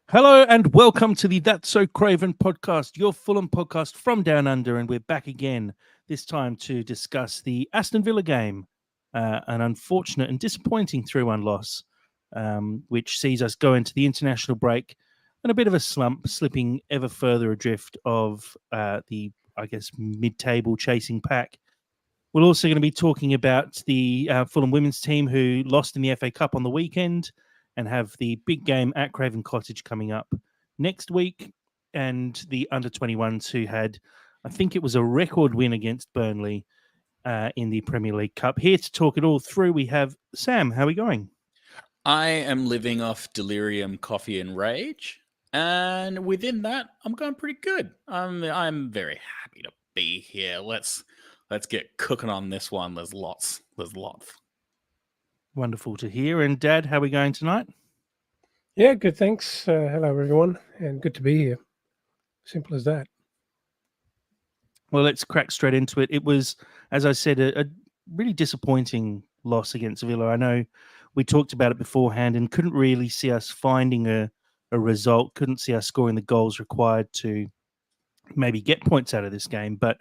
Hello and welcome to the That's So Craven podcast, your Fulham podcast from down under, and we're back again, this time to discuss the Aston Villa game, an unfortunate and disappointing 3-1 loss, which sees us go into the international break and a bit of a slump, slipping ever further adrift of the, mid-table chasing pack. We're also going to be talking about the Fulham women's team who lost in the FA Cup on the weekend and have the big game at Craven Cottage coming up next week, and the under-21s who had, I think it was a record win against Burnley in the Premier League Cup. Here to talk it all through, we have Sam. How are we going? I am living off delirium, coffee, and rage, and within that, I'm going pretty good. I'm very happy to be here. Let's get cooking on this one. There's lots. Wonderful to hear. And Dad, how are we going tonight? Yeah, good, thanks. Hello, everyone, and good to be here. Simple as that. Well, let's crack straight into it. It was, as I said, a really disappointing loss against Villa. I know we talked about it beforehand and couldn't really see us finding a result, couldn't see us scoring the goals required to maybe get points out of this game. But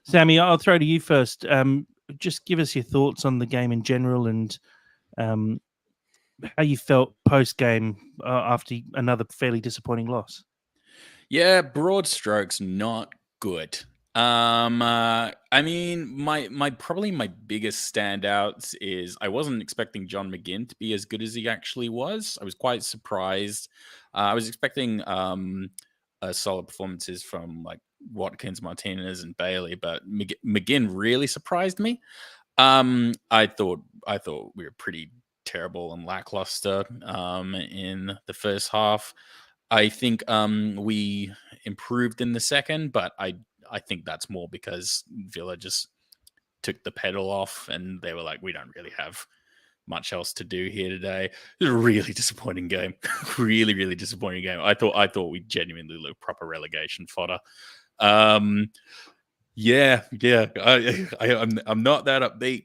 Sammy, I'll throw to you first. Just give us your thoughts on the game in general and how you felt post-game after another fairly disappointing loss. Yeah, broad strokes, not good. I mean, my probably my biggest standouts is I wasn't expecting John McGinn to be as good as he actually was. I was quite surprised. I was expecting solid performances from like Watkins, Martinez, and Bailey, but McGinn really surprised me. I thought we were pretty terrible and lackluster in the first half. I think we improved in the second, but I think that's more because Villa just took the pedal off and they were like, we don't really have much else to do here today. It was a really disappointing game. really, really disappointing game. I thought we genuinely looked proper relegation fodder. I'm not that upbeat.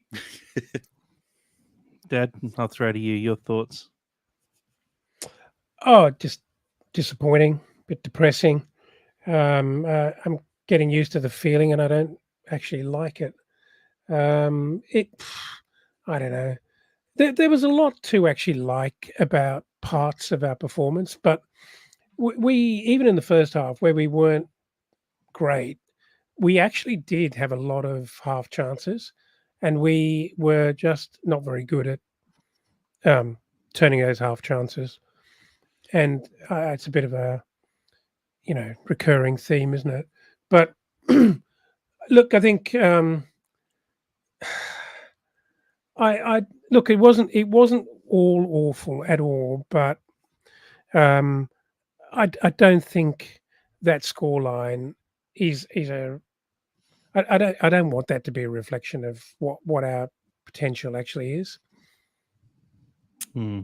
Dad, I'll throw to you. Your thoughts? Oh, just disappointing, a bit depressing. I'm getting used to the feeling, and I don't actually like it. I don't know. There was a lot to actually like about parts of our performance, but we even in the first half where we weren't great, we actually did have a lot of half chances, and we were just not very good at turning those half chances. And it's a bit of a recurring theme, isn't it? But look, I think I look. It wasn't all awful at all, but I don't think that scoreline is a. I don't want that to be a reflection of what our potential actually is. Yeah,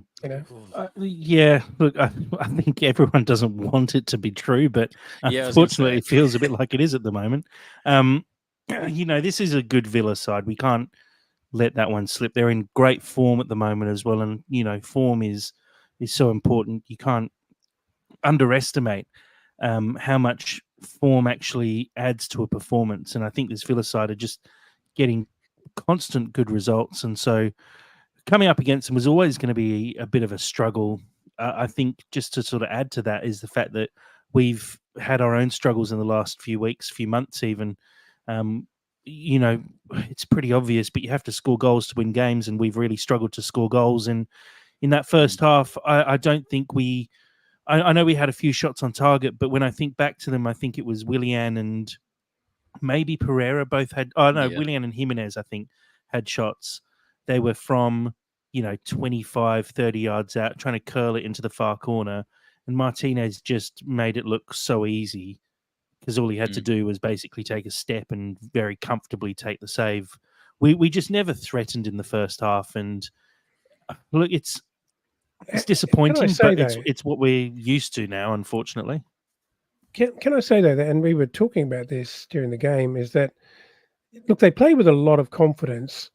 look, I think everyone doesn't want it to be true, but unfortunately, it feels a bit like it is at the moment. This is a good Villa side. We can't let that one slip. They're in great form at the moment as well, and form is so important. You can't underestimate how much form actually adds to a performance. And I think this Villa side are just getting constant good results, and so coming up against them was always going to be a bit of a struggle. I think just to sort of add to that is the fact that we've had our own struggles in the last few weeks, few months even. It's pretty obvious, but you have to score goals to win games, and we've really struggled to score goals. And in that first half, I don't think I know we had a few shots on target, but when I think back to them, I think it was Willian and maybe Pereira both had. Oh, no, yeah. Willian and Jimenez, I think, had shots. They were from, 25, 30 yards out, trying to curl it into the far corner. And Martinez just made it look so easy because all he had to do was basically take a step and very comfortably take the save. We just never threatened in the first half. And look, it's disappointing, but it's what we're used to now, unfortunately. Can I say, though, that, and we were talking about this during the game, is that, look, they play with a lot of confidence.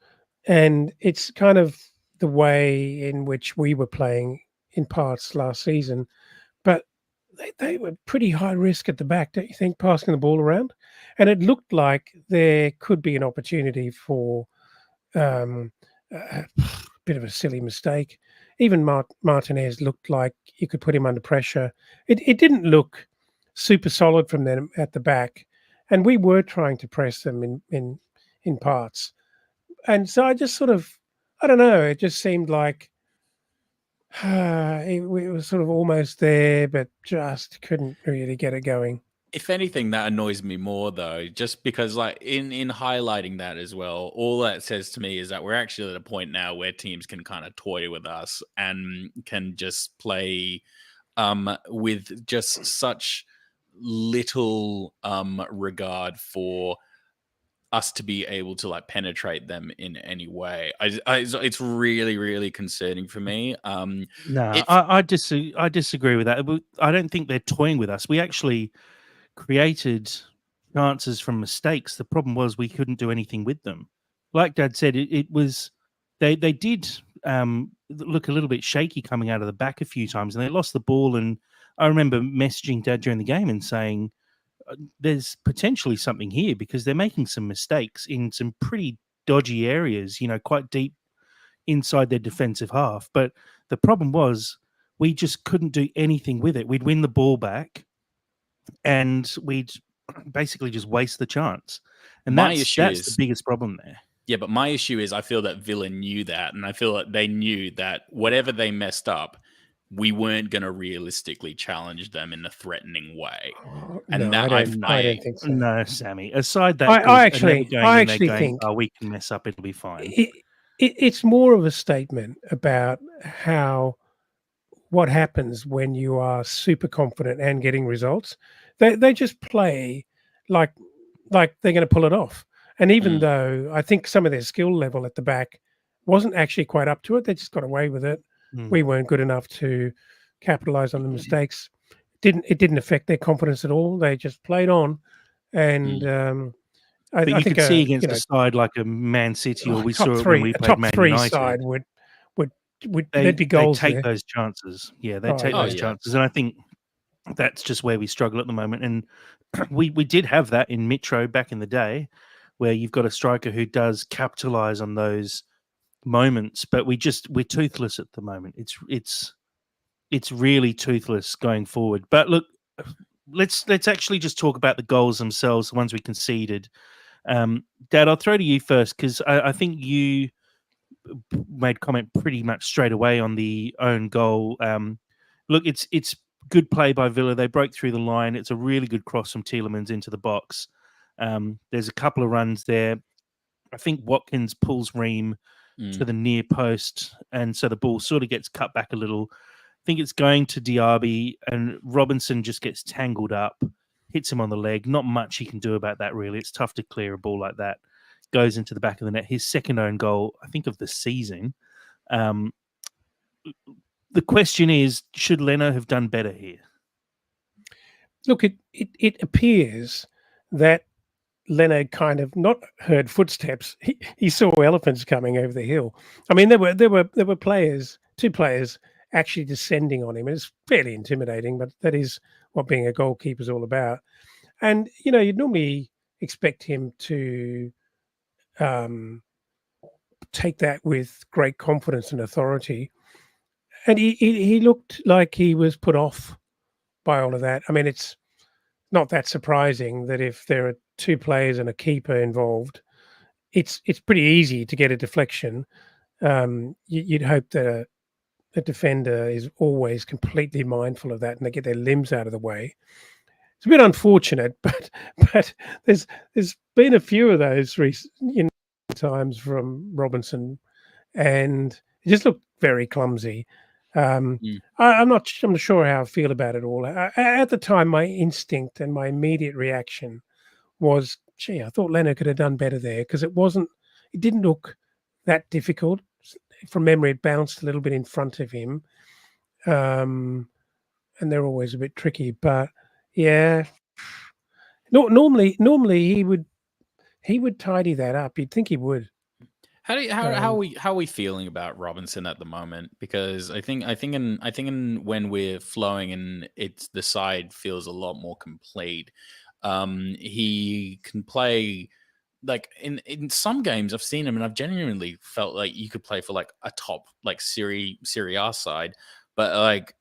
And it's kind of the way in which we were playing in parts last season. But they were pretty high risk at the back, don't you think, passing the ball around? And it looked like there could be an opportunity for a bit of a silly mistake. Even Martinez looked like you could put him under pressure. It didn't look super solid from them at the back, and we were trying to press them in parts. And so I just sort of, I don't know, it just seemed like it was sort of almost there, but just couldn't really get it going. If anything, that annoys me more though, just because like in highlighting that as well, all that says to me is that we're actually at a point now where teams can kind of toy with us and can just play with just such little regard for us to be able to like penetrate them in any way. It's really, really concerning for me. No, I disagree with that. I don't think they're toying with us. We actually created chances from mistakes. The problem was we couldn't do anything with them. Like Dad said, it was they did look a little bit shaky coming out of the back a few times, and they lost the ball. And I remember messaging Dad during the game and saying, "There's potentially something here because they're making some mistakes in some pretty dodgy areas. Quite deep inside their defensive half." But the problem was we just couldn't do anything with it. We'd win the ball back, and we'd basically just waste the chance. And that's the biggest problem there. Yeah, but my issue is I feel that Villa knew that, and I feel that they knew that whatever they messed up, we weren't going to realistically challenge them in a threatening way. And no, I don't think so. No, Sammy. Aside that, I actually think we can mess up; it'll be fine. It's more of a statement about what happens when you are super confident and getting results. They just play like they're going to pull it off. And even though I think some of their skill level at the back wasn't actually quite up to it, they just got away with it. We weren't good enough to capitalize on the mistakes. It didn't affect their confidence at all. They just played on, and I think you could see against a side like a Man City, or we saw it when we played Man three United. Side would there'd be goals. They take those chances. Yeah, they take those chances, and I think that's just where we struggle at the moment. And we did have that in Mitro back in the day, where you've got a striker who does capitalize on those moments, but we're toothless at the moment. It's really toothless going forward. But look, let's actually just talk about the goals themselves, the ones we conceded. Dad, I'll throw to you first because I think you made comment pretty much straight away on the own goal. Look, it's good play by Villa. They broke through the line. It's a really good cross from Tielemans into the box. There's a couple of runs there. I think Watkins pulls Ream to the near post, and so the ball sort of gets cut back a little. I think it's going to Diaby, and Robinson just gets tangled up, hits him on the leg. Not much he can do about that, really. It's tough to clear a ball like that. Goes into the back of the net. His second own goal, I think, of the season. The question is, should Leno have done better here? Look, it appears that Leno kind of not heard footsteps. He saw elephants coming over the hill. I mean, there were players, two players actually descending on him. And it's fairly intimidating, but that is what being a goalkeeper is all about. And you'd normally expect him to take that with great confidence and authority. And he looked like he was put off by all of that. I mean, it's not that surprising that if there are two players and a keeper involved, it's pretty easy to get a deflection. You'd hope that a defender is always completely mindful of that and they get their limbs out of the way. It's a bit unfortunate, but there's been a few of those recent times from Robinson, and it just looked very clumsy. I'm not sure how I feel about it all. At the time, my instinct and my immediate reaction was, gee, I thought Leno could have done better there because it didn't look that difficult. From memory, it bounced a little bit in front of him. And they're always a bit tricky, but yeah. Normally he would tidy that up. You'd think he would. How are we feeling about Robinson at the moment? Because I think when we're flowing and the side feels a lot more complete. He can play like in some games I've seen him and I've genuinely felt like you could play for like a top like Serie A side, but like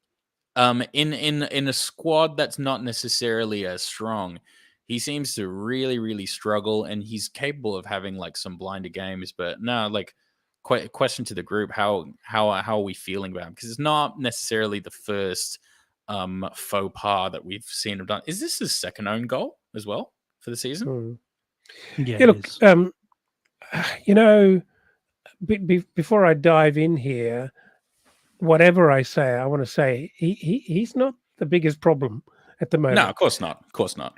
in a squad that's not necessarily as strong, he seems to really struggle, and he's capable of having like some blinder games. But no, like question to the group: how are we feeling about him? Because it's not necessarily the first faux pas that we've seen him done. Is this his second own goal as well for the season? Mm. Yeah, Yeah, it look, is. you know, before I dive in here, whatever I say, I want to say he's not the biggest problem at the No, moment. of course not. Of course not.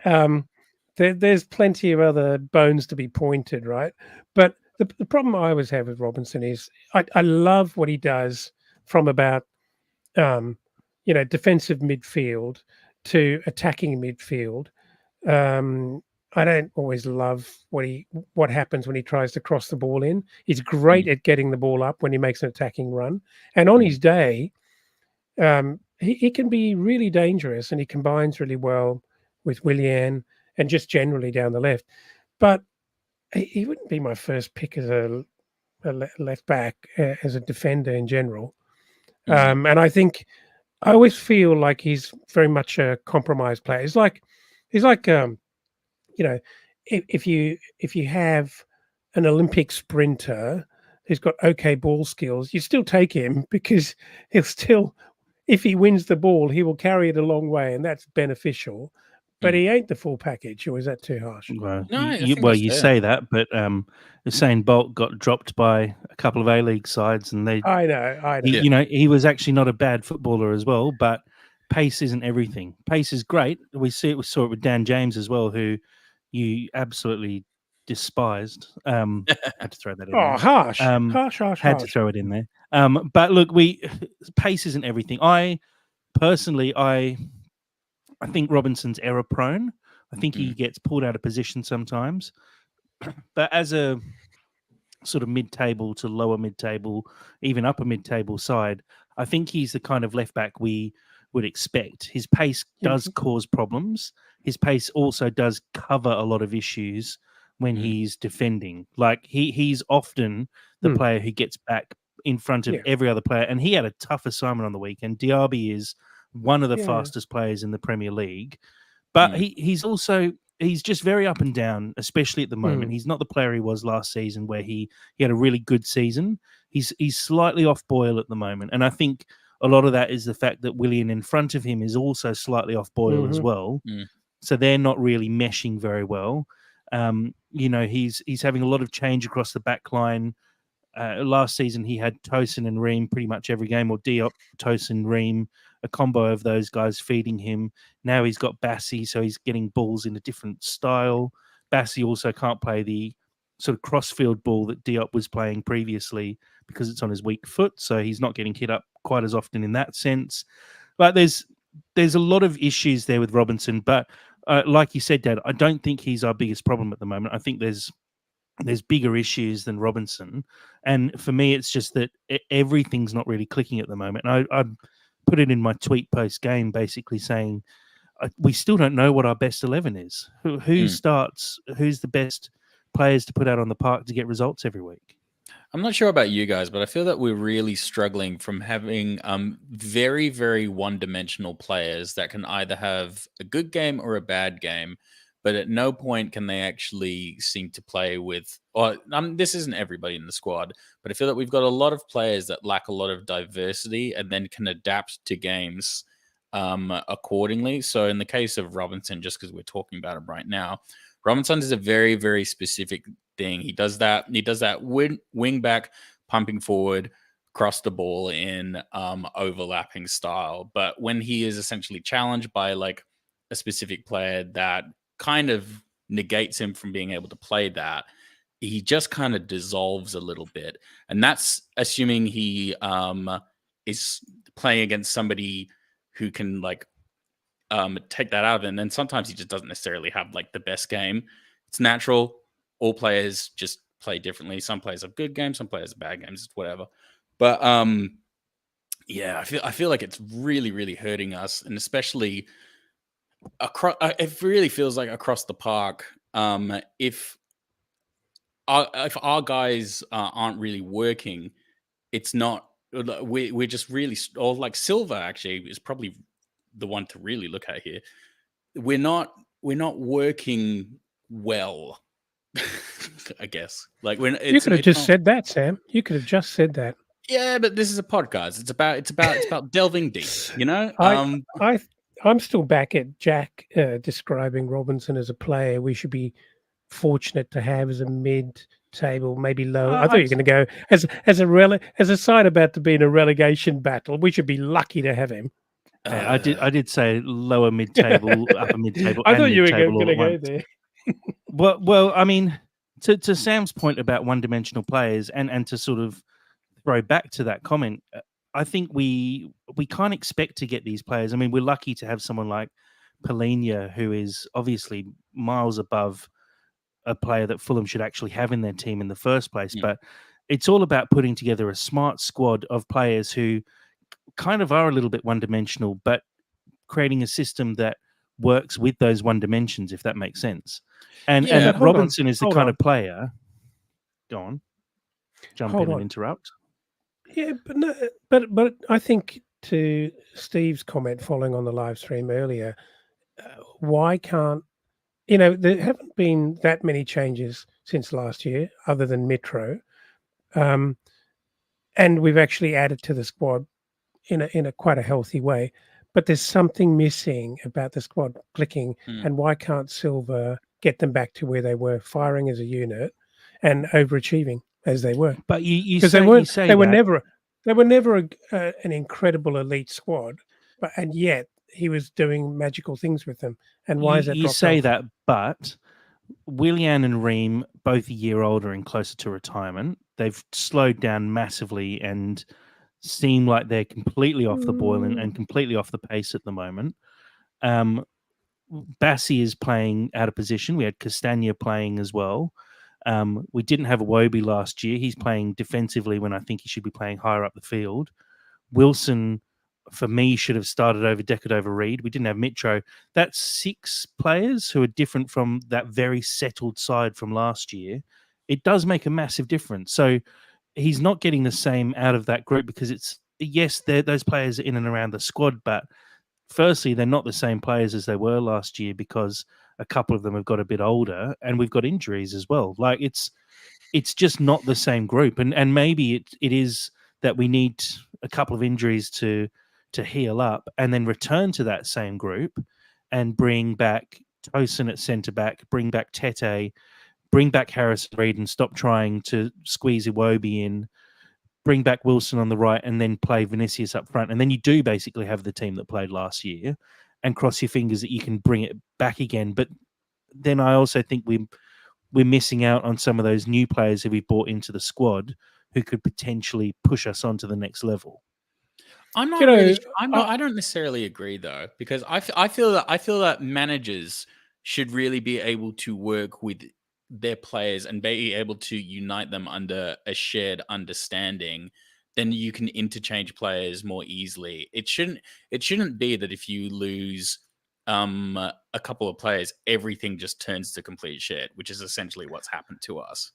There's plenty of other bones to be pointed, right? But the problem I always have with Robinson is I love what he does from about defensive midfield to attacking midfield. I don't always love what happens when he tries to cross the ball in. He's great at getting the ball up when he makes an attacking run, and on his day, he can be really dangerous, and he combines really well with Willian and just generally down the left. But he wouldn't be my first pick as a left back, as a defender in general. And I think I always feel like he's very much a compromised player. He's like you know, if you have an Olympic sprinter who's got okay ball skills, you still take him because he'll still, if he wins the ball, he will carry it a long way, and that's beneficial. But he ain't the full package, or is that too harsh? Well, No, I you, think well, that's you fair. say that, but Usain Bolt got dropped by a couple of A-League sides, and I know. he was actually not a bad footballer as well, but pace isn't everything. Pace is great. We saw it with Dan James as well, who you absolutely despised. Had to throw that in Oh, there. harsh. Had to throw it in there. But look, pace isn't everything. I personally, I think Robinson's error prone. I think he gets pulled out of position sometimes. But as a sort of mid-table to lower mid-table, even upper mid-table side, I think he's the kind of left back we would expect. His pace does cause problems. His pace also does cover a lot of issues when he's defending. Like he's often the player who gets back in front of every other player, and he had a tough assignment on the weekend. Diaby is one of the fastest players in the Premier League, but he's just very up and down, especially at the moment. He's not the player he was last season, where he had a really good season. He's slightly off boil at the moment, and I think a lot of that is the fact that Willian in front of him is also slightly off boil as well. So they're not really meshing very well. He's having a lot of change across the back line. Last season, he had Tosin and Ream pretty much every game, or Diop, Tosin, Ream, a combo of those guys feeding him. Now he's got Bassi, so he's getting balls in a different style. Bassi also can't play the sort of crossfield ball that Diop was playing previously because it's on his weak foot, so he's not getting hit up quite as often in that sense. But there's a lot of issues there with Robinson, but like you said, Dad, I don't think he's our biggest problem at the moment. I think there's bigger issues than Robinson, and for me, it's just that everything's not really clicking at the moment. And I put it in my tweet post game, basically saying we still don't know what our best 11 is. Who starts? Who's the best players to put out on the park to get results every week? I'm not sure about you guys, but I feel that we're really struggling from having very, very one-dimensional players that can either have a good game or a bad game, but at no point can they actually seem to play with. Or this isn't everybody in the squad, but I feel that we've got a lot of players that lack a lot of diversity and then can adapt to games accordingly. So in the case of Robinson, just because we're talking about him right now, Robinson is a very, very specific thing. He does that. He does that wing back, pumping forward, cross the ball in overlapping style. But when he is essentially challenged by like a specific player that kind of negates him from being able to play that, he just kind of dissolves a little bit. And that's assuming he is playing against somebody who can like take that out of it. And then sometimes he just doesn't necessarily have like the best game. It's natural. All players just play differently. Some players have good games, some players have bad games, whatever. But yeah, I feel like it's really, really hurting us, and especially across. It really feels like across the park. If our guys aren't really working, it's not. We're just really, or like Silva actually is probably the one to really look at here. We're not working well. I guess like when You could have just said that, Sam. You could have just said that. Yeah, but this is a podcast. It's about delving deep. You know. I'm still back at Jack describing Robinson as a player we should be fortunate to have as a mid-table, maybe low. I thought you were going to go as a side about to be in a relegation battle. We should be lucky to have him. I did say lower mid-table, upper mid-table. I thought you were going to go there. Well, I mean, to Sam's point about one-dimensional players, and to sort of throw back to that comment, I think we can't expect to get these players. I mean, we're lucky to have someone like Polina, who is obviously miles above a player that Fulham should actually have in their team in the first place. But it's all about putting together a smart squad of players who kind of are a little bit one-dimensional, but creating a system that works with those one dimensions, if that makes sense. And Robinson is the kind of player. Go on, jump in and interrupt. Yeah, but no, but I think to Steve's comment following on the live stream earlier, why can't there haven't been that many changes since last year, other than Mitro, and we've actually added to the squad in a quite a healthy way. But there's something missing about the squad clicking, and why can't Silva get them back to where they were, firing as a unit and overachieving as they were? But they were never an incredible elite squad, and yet he was doing magical things with them. And why is that? You say that, but Willian and Ream, both a year older and closer to retirement, they've slowed down massively and seem like they're completely off the boil and completely off the pace at the moment. Bassi is playing out of position. We had Castagna playing as well. We didn't have Iwobi last year. He's playing defensively when I think he should be playing higher up the field. Wilson, for me, should have started over Deckard over Reed. We didn't have Mitro. That's 6 players who are different from that very settled side from last year. It does make a massive difference. So he's not getting the same out of that group because those players are in and around the squad, but firstly, they're not the same players as they were last year because a couple of them have got a bit older and we've got injuries as well. Like it's just not the same group. And maybe it is that we need a couple of injuries to heal up and then return to that same group and bring back Tosin at centre back, bring back Tete, bring back Harrison Reed and stop trying to squeeze Iwobi in, bring back Wilson on the right and then play Vinicius up front. And then you do basically have the team that played last year and cross your fingers that you can bring it back again. But then I also think we're missing out on some of those new players who we brought into the squad who could potentially push us on to the next level. I'm not really. I don't necessarily agree though, because I feel that managers should really be able to work with their players and be able to unite them under a shared understanding. Then you can interchange players more easily. It shouldn't be that if you lose a couple of players, everything just turns to complete shit, which is essentially what's happened to us.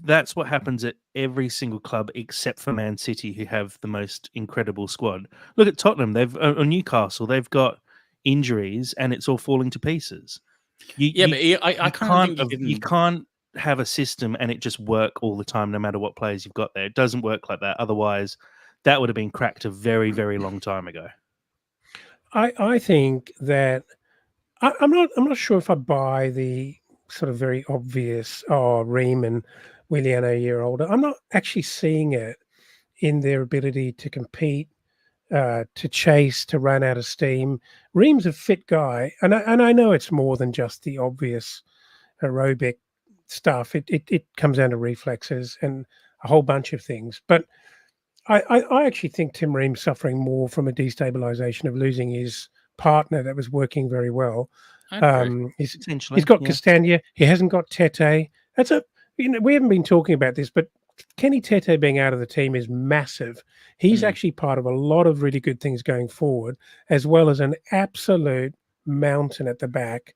That's what happens at every single club except for Man City, who have the most incredible squad. Look at Tottenham. Or Newcastle. They've got injuries and it's all falling to pieces. I can't think you can't have a system and it just work all the time, no matter what players you've got there. It doesn't work like that. Otherwise, that would have been cracked a very, very long time ago. I think that I'm not sure if I buy the sort of very obvious Ream and Willian a year older. I'm not actually seeing it in their ability to compete, to chase, to run out of steam. Ream's a fit guy, and I know it's more than just the obvious aerobic stuff. It comes down to reflexes and a whole bunch of things. But I actually think Tim Ream's suffering more from a destabilization of losing his partner that was working very well. He's got Castagna. He hasn't got Tete. we haven't been talking about this, but Kenny Tete being out of the team is massive. He's actually part of a lot of really good things going forward, as well as an absolute mountain at the back.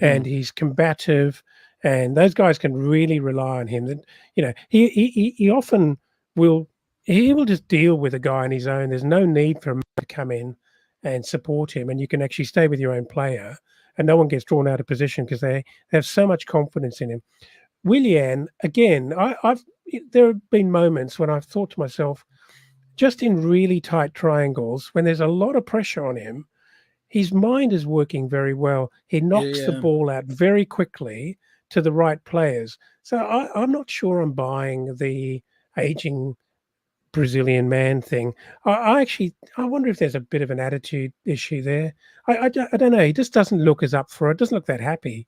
And he's combative, and those guys can really rely on him. That he often will just deal with a guy on his own. There's no need for him to come in and support him, and you can actually stay with your own player, and no one gets drawn out of position because they have so much confidence in him. Willian, again, there have been moments when I've thought to myself, just in really tight triangles, when there's a lot of pressure on him, his mind is working very well. He knocks the ball out very quickly to the right players. So I'm not sure I'm buying the aging Brazilian man thing. I wonder if there's a bit of an attitude issue there. I don't know. He just doesn't look as up for it. Doesn't look that happy.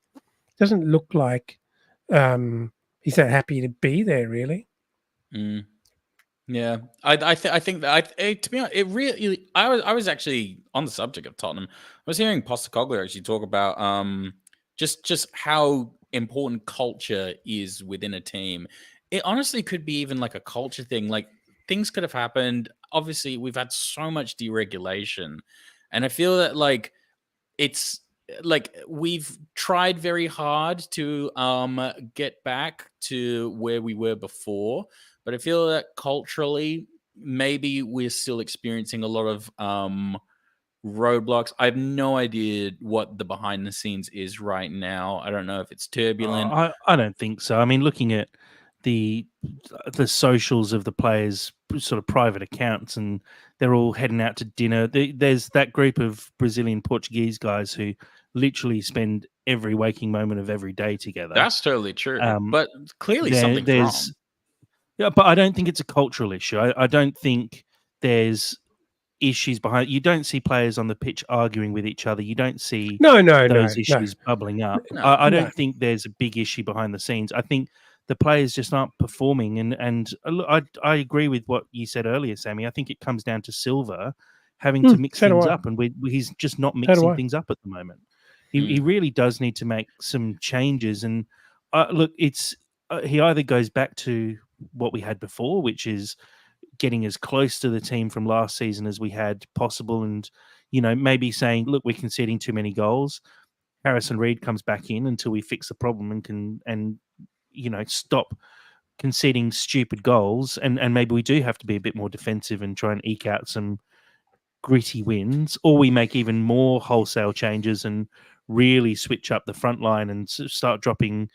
Doesn't look like he's that happy to be there, really. Yeah, I think that to be honest, it really. I was actually on the subject of Tottenham. I was hearing Postecoglou actually talk about just how important culture is within a team. It honestly could be even like a culture thing. Like things could have happened. Obviously, we've had so much deregulation, and I feel that like it's like we've tried very hard to get back to where we were before, but I feel that culturally maybe we're still experiencing a lot of roadblocks. I have no idea what the behind the scenes is right now. I don't know if it's turbulent. I don't think so. I mean, looking at the socials of the players' sort of private accounts, and they're all heading out to dinner. There's that group of Brazilian Portuguese guys who literally spend every waking moment of every day together. That's totally true. But clearly something's wrong. Yeah, but I don't think it's a cultural issue. I don't think there's issues behind. You don't see players on the pitch arguing with each other. You don't see those issues bubbling up. I don't think there's a big issue behind the scenes. I think the players just aren't performing. And I agree with what you said earlier, Sammy. I think it comes down to Silva having to mix things up, and he's just not mixing things up at the moment. He really does need to make some changes. And look, it's he either goes back to what we had before, which is getting as close to the team from last season as we had possible, and maybe saying, look, we're conceding too many goals. Harrison Reed comes back in until we fix the problem and stop conceding stupid goals, and maybe we do have to be a bit more defensive and try and eke out some gritty wins, or we make even more wholesale changes and really switch up the front line and start dropping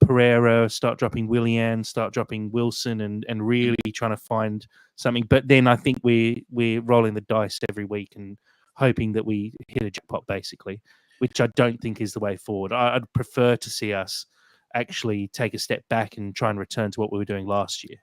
Pereira, start dropping Willian, start dropping Wilson, and really trying to find something. But then I think we're rolling the dice every week and hoping that we hit a jackpot, basically, which I don't think is the way forward. I'd prefer to see us actually take a step back and try and return to what we were doing last year.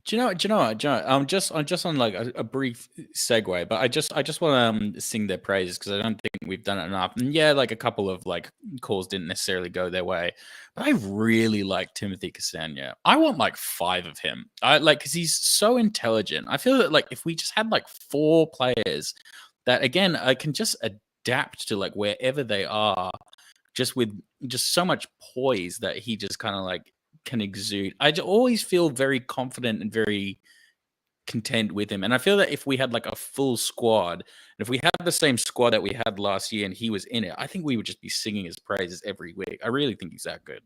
Do you know what? I'm just on like a brief segue, but I just want to sing their praises because I don't think we've done it enough. And yeah, like a couple of like calls didn't necessarily go their way, but I really like Timothy Castagna. I want like 5 of him. I like because he's so intelligent. I feel that like if we just had like 4 players that again I can just adapt to like wherever they are, just with just so much poise that he just kind of like can exude. I always feel very confident and very content with him. And I feel that if we had like a full squad, and if we had the same squad that we had last year and he was in it, I think we would just be singing his praises every week. I really think he's that good.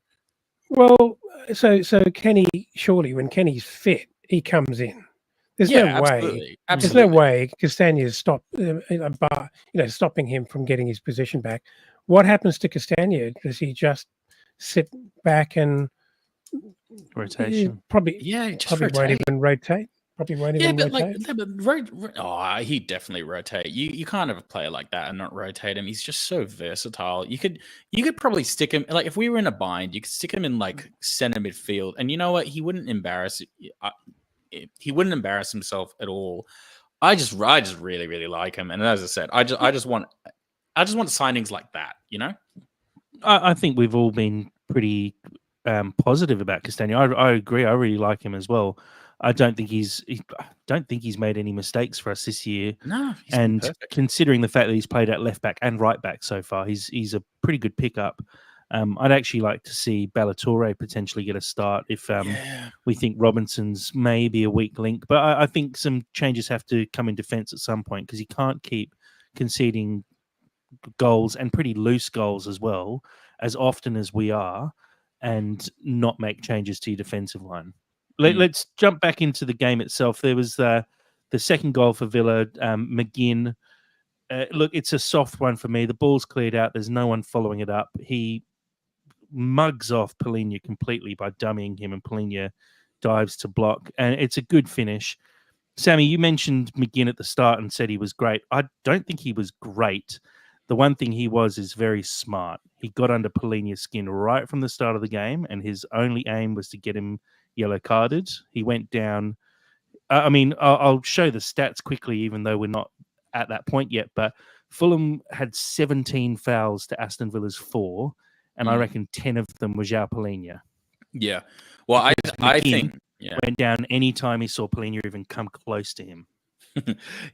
Well, so Kenny, surely when Kenny's fit, he comes in. There's no way. Absolutely. There's no way Castagna's stopping him from getting his position back. What happens to Castagna? Does he just sit back and rotation? Probably won't even rotate. Probably won't even rotate. He definitely rotate. You can't have a player like that and not rotate him. He's just so versatile. You could probably stick him like if we were in a bind, you could stick him in like center midfield, and you know what? He wouldn't embarrass. He wouldn't embarrass himself at all. I just really really like him, and as I said, I just want signings like that. I think we've all been pretty positive about Castagna. I agree. I really like him as well. I don't think he's made any mistakes for us this year. No, and considering the fact that he's played at left back and right back so far, he's a pretty good pickup. I'd actually like to see Ballatore potentially get a start if we think Robinson's maybe a weak link. But I think some changes have to come in defence at some point because you can't keep conceding goals and pretty loose goals as well as often as we are and not make changes to your defensive line. Let's jump back into the game itself. There was the second goal for Villa, McGinn. Look, it's a soft one for me. The ball's cleared out. There's no one following it up. He mugs off Polina completely by dummying him, and Polina dives to block. And it's a good finish. Sammy, you mentioned McGinn at the start and said he was great. I don't think he was great. The one thing he was is very smart. He got under Polina's skin right from the start of the game, and his only aim was to get him yellow carded. He went down. I'll show the stats quickly, even though we're not at that point yet. But Fulham had 17 fouls to Aston Villa's 4, and I reckon 10 of them were João Polina. Yeah. Well, I think went down any time he saw Polina even come close to him.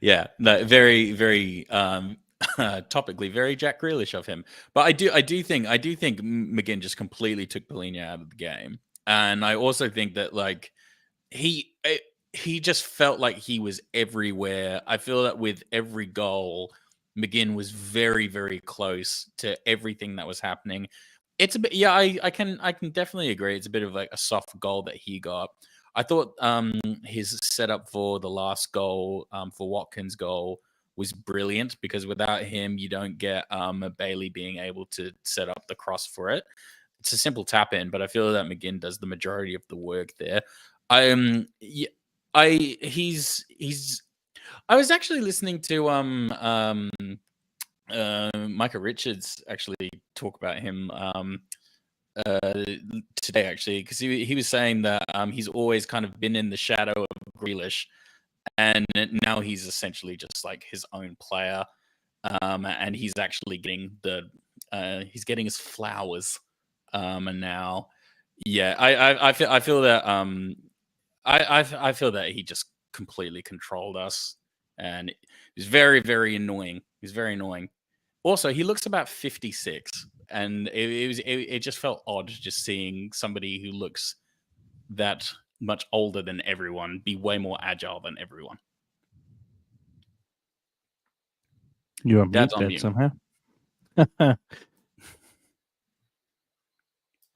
Yeah, no, very, very topically, very Jack Grealish of him. But I do think McGinn just completely took Polina out of the game, and I also think that like he just felt like he was everywhere. I feel that with every goal, McGinn was very, very close to everything that was happening. It's a bit, yeah, I can definitely agree. It's a bit of like a soft goal that he got. I thought his setup for the last goal, for Watkins' goal, was brilliant because without him, you don't get Bailey being able to set up the cross for it. It's a simple tap in, but I feel that McGinn does the majority of the work there. I was actually listening to Micah Richards actually talk about him today, actually, because he was saying that he's always kind of been in the shadow of Grealish, and now he's essentially just like his own player, and he's actually getting he's getting his flowers, and now, yeah, I feel that I feel that he just completely controlled us, and it was very, very annoying. He's very annoying. Also, he looks about 56, and it just felt odd just seeing somebody who looks that much older than everyone be way more agile than everyone. You're on mute, Dad, somehow.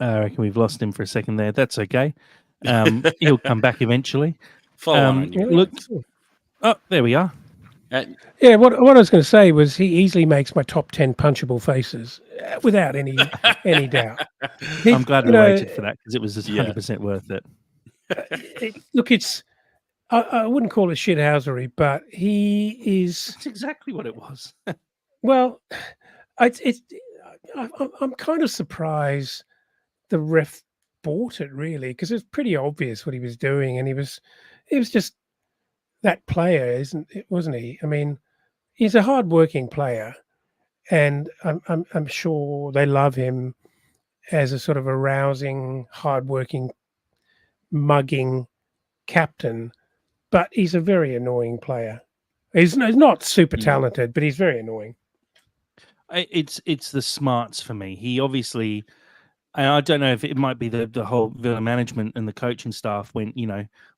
I reckon we've lost him for a second there. That's okay. He'll come back eventually. Follow on you. Look, oh, there we are. Yeah, what I was going to say was he easily makes my top 10 punchable faces without any doubt. I'm glad we waited for that because it was 100% worth it. Look, I wouldn't call it shithousery, but he is. That's exactly what it was. Well, I'm kind of surprised the ref bought it, really, because it's pretty obvious what he was doing, and he was just that player, wasn't he? I mean, he's a hard-working player, and I'm sure they love him as a sort of a rousing, hard-working, mugging captain. But he's a very annoying player. He's not super talented, but he's very annoying. It's the smarts for me. He obviously. I don't know if it might be the whole Villa management and the coaching staff when,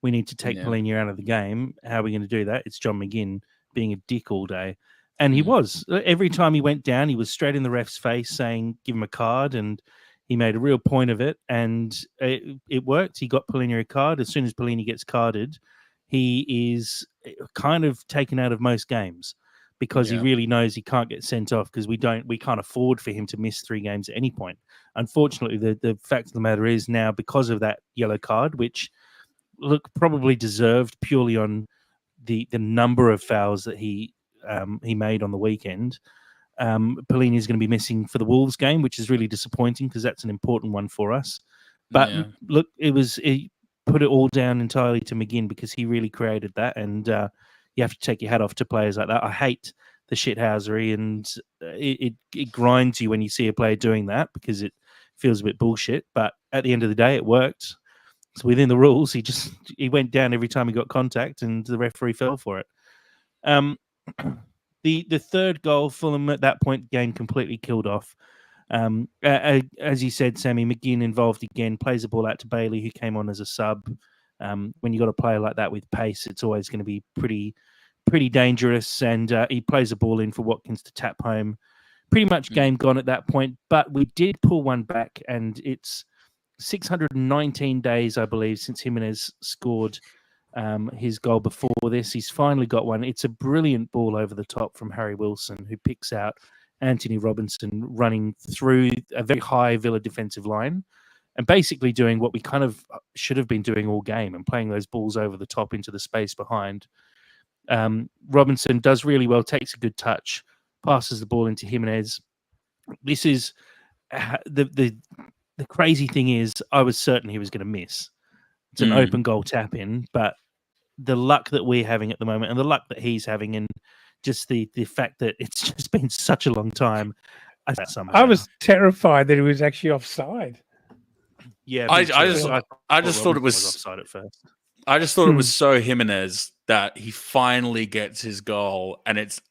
we need to take Polina out of the game. How are we going to do that? It's John McGinn being a dick all day. And he was. Every time he went down, he was straight in the ref's face saying, give him a card. And he made a real point of it. And it worked. He got Polina a card. As soon as Polina gets carded, he is kind of taken out of most games because he really knows he can't get sent off because we can't afford for him to miss 3 games at any point. Unfortunately, the fact of the matter is now because of that yellow card, which probably deserved purely on the number of fouls that he made on the weekend. Polina is going to be missing for the Wolves game, which is really disappointing because that's an important one for us. But look, it put it all down entirely to McGinn because he really created that, and you have to take your hat off to players like that. I hate the shithousery, and it grinds you when you see a player doing that because it feels a bit bullshit. But at the end of the day, it worked. So within the rules, he went down every time he got contact, and the referee fell for it. The third goal, Fulham at that point, game completely killed off. As you said, Sammy, McGinn involved again, plays the ball out to Bailey, who came on as a sub. When you got a player like that with pace, it's always going to be pretty dangerous, and he plays the ball in for Watkins to tap home. Pretty much game gone at that point, but we did pull one back, and it's 619 days, I believe, since Jimenez scored his goal before this. He's finally got one. It's a brilliant ball over the top from Harry Wilson, who picks out Anthony Robinson running through a very high Villa defensive line and basically doing what we kind of should have been doing all game and playing those balls over the top into the space behind. Robinson does really well, takes a good touch, passes the ball into Jimenez. This is the crazy thing is I was certain he was going to miss. It's an open goal tap in, but the luck that we're having at the moment and the luck that he's having and just the fact that it's just been such a long time. I was terrified that he was actually offside. Yeah, I just thought it was offside at first. I just thought it was so Jimenez that he finally gets his goal, and it's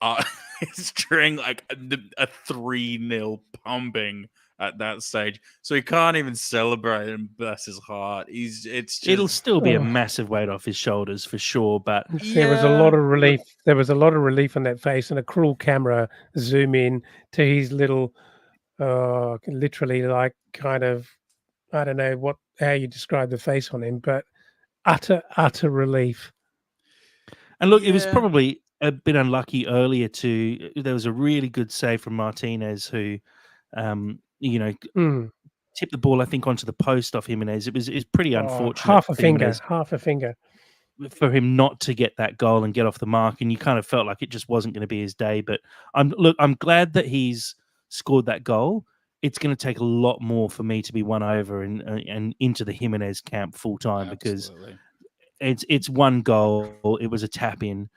during like a 3-0 pumping at that stage, so he can't even celebrate, and bless his heart, it'll still be a massive weight off his shoulders for sure. But there was a lot of relief. There was a lot of relief on that face, and a cruel camera zoom in to his little, literally like kind of, I don't know how you describe the face on him, but utter relief. And look, it was probably a bit unlucky earlier too. There was a really good save from Martinez who, tipped the ball, I think, onto the post off Jimenez. It's pretty unfortunate. Half a finger for him not to get that goal and get off the mark. And you kind of felt like it just wasn't going to be his day. But I'm glad that he's scored that goal. It's going to take a lot more for me to be won over and into the Jimenez camp full time because it's one goal. It was a tap in.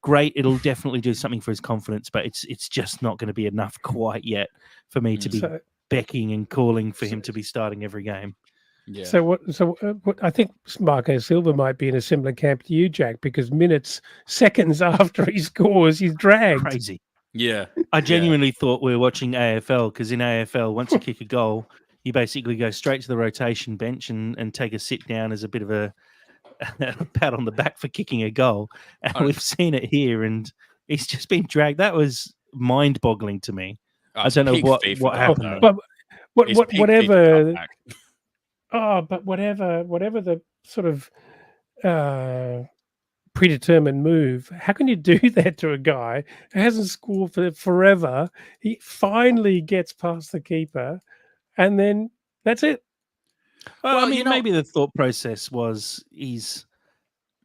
Great. It'll definitely do something for his confidence, but it's just not going to be enough quite yet for me to be becking and calling for him to be starting every game. Yeah. So what I think Marco Silva might be in a similar camp to you, Jack, because seconds after he scores, he's dragged. Crazy. Yeah. I genuinely thought we were watching AFL because in AFL, once you kick a goal, you basically go straight to the rotation bench and take a sit down as a bit of a pat on the back for kicking a goal. And we've seen it here, and he's just been dragged. That was mind-boggling to me. I don't know what happened. But whatever. But whatever the sort of predetermined move, how can you do that to a guy who hasn't scored for forever? He finally gets past the keeper, and then that's it. Well, I mean, maybe the thought process was he's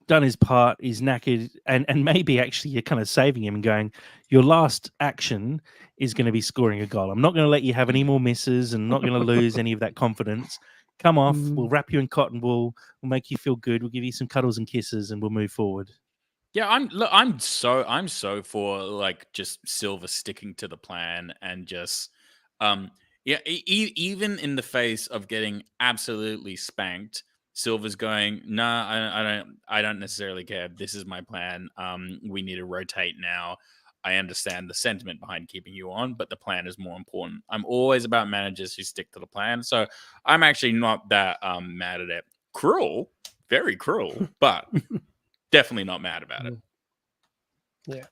done his part, he's knackered, and maybe actually you're kind of saving him and going, your last action is going to be scoring a goal. I'm not going to let you have any more misses and not going to lose any of that confidence. Come off, we'll wrap you in cotton wool, we'll make you feel good, we'll give you some cuddles and kisses, and we'll move forward. Yeah, I'm so for like just Silva sticking to the plan and just even in the face of getting absolutely spanked, Silva's going, nah, I don't necessarily care. This is my plan. We need to rotate now. I understand the sentiment behind keeping you on, but the plan is more important. I'm always about managers who stick to the plan. So I'm actually not that mad at it. Cruel, very cruel, but definitely not mad about it. Yeah.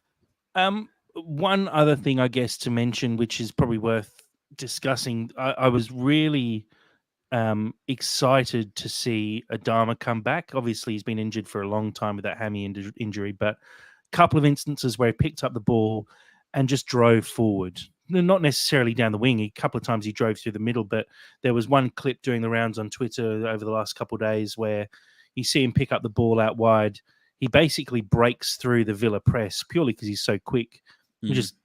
One other thing, I guess, to mention, which is probably worth discussing, I was really excited to see Adama come back. Obviously, he's been injured for a long time with that hammy injury, but a couple of instances where he picked up the ball and just drove forward. Not necessarily down the wing. A couple of times he drove through the middle, but there was one clip doing the rounds on Twitter over the last couple of days where you see him pick up the ball out wide. He basically breaks through the Villa press purely because he's so quick. He just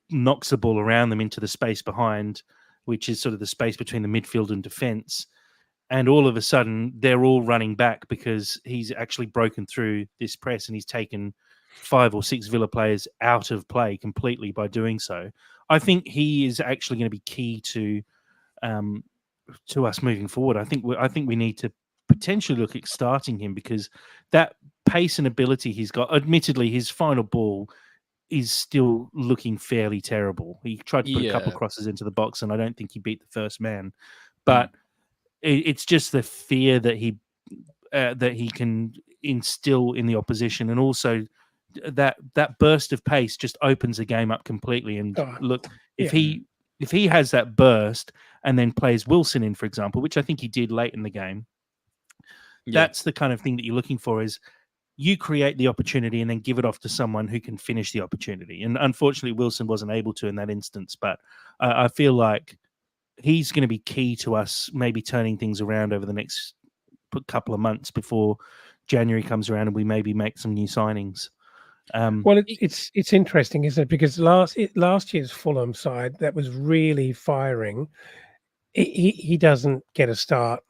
knocks the ball around them into the space behind, which is sort of the space between the midfield and defence. And all of a sudden, they're all running back because he's actually broken through this press and he's taken 5 or 6 Villa players out of play completely by doing so. I think he is actually going to be key to us moving forward. I think we need to potentially look at starting him because that pace and ability he's got. Admittedly, his final ball is still looking fairly terrible. He tried to put a couple Yeah. crosses into the box, and I don't think he beat the first man. But it's just the fear that he can instill in the opposition, and also that burst of pace just opens the game up completely. And look, if he has that burst and then plays Wilson in, for example, which I think he did late in the game, that's the kind of thing that you're looking for, is you create the opportunity and then give it off to someone who can finish the opportunity. And unfortunately, Wilson wasn't able to in that instance, but I feel like he's going to be key to us maybe turning things around over the next couple of months before January comes around and we maybe make some new signings. Well, it's interesting, isn't it? Because last year's Fulham side that was really firing, he doesn't get a start.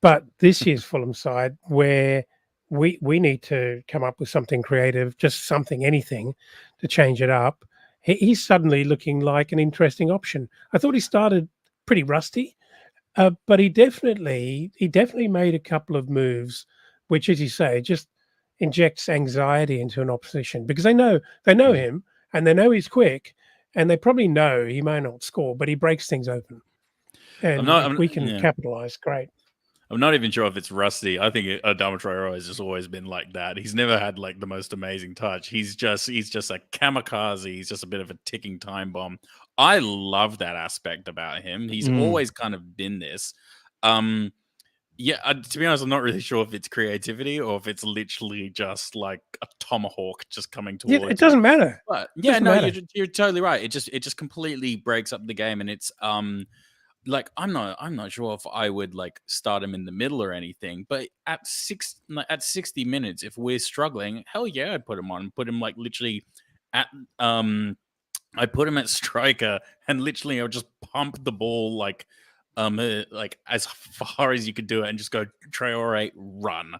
But this year's Fulham side, where we need to come up with something creative, just anything to change it up, he's suddenly looking like an interesting option. I thought he started pretty rusty, but he definitely made a couple of moves, which, as you say, just injects anxiety into an opposition, because they know him and they know he's quick, and they probably know he may not score, but he breaks things open. And if we can capitalize, great. I'm not even sure if it's rusty. I think Adama Traore has just always been like that. He's never had like the most amazing touch. He's just a kamikaze. He's just a bit of a ticking time bomb. I love that aspect about him. He's always kind of been this. To be honest, I'm not really sure if it's creativity or if it's literally just like a tomahawk just coming towards you. It doesn't matter. But you're totally right. It just completely breaks up the game, and it's like I'm not sure if I would like start him in the middle or anything, but at 60 minutes, if we're struggling, hell yeah, I'd put him on. Put him like literally at I put him at striker, and literally I'll just pump the ball like as far as you could do it, and just go Traore run.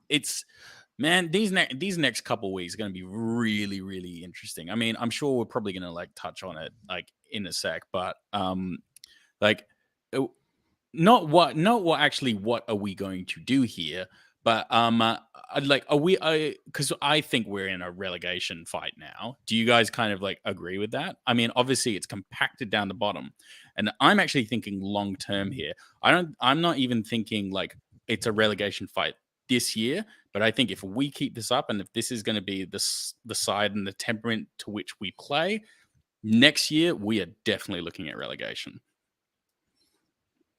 It's. Man, these next couple weeks are going to be really, really interesting. I mean, I'm sure we're probably going to like touch on it like in a sec, but what are we going to do here? But because I think we're in a relegation fight now. Do you guys kind of like agree with that? I mean, obviously it's compacted down the bottom, and I'm actually thinking long term here. I'm not even thinking like it's a relegation fight this year, but I think if we keep this up, and if this is going to be the side and the temperament to which we play next year, we are definitely looking at relegation.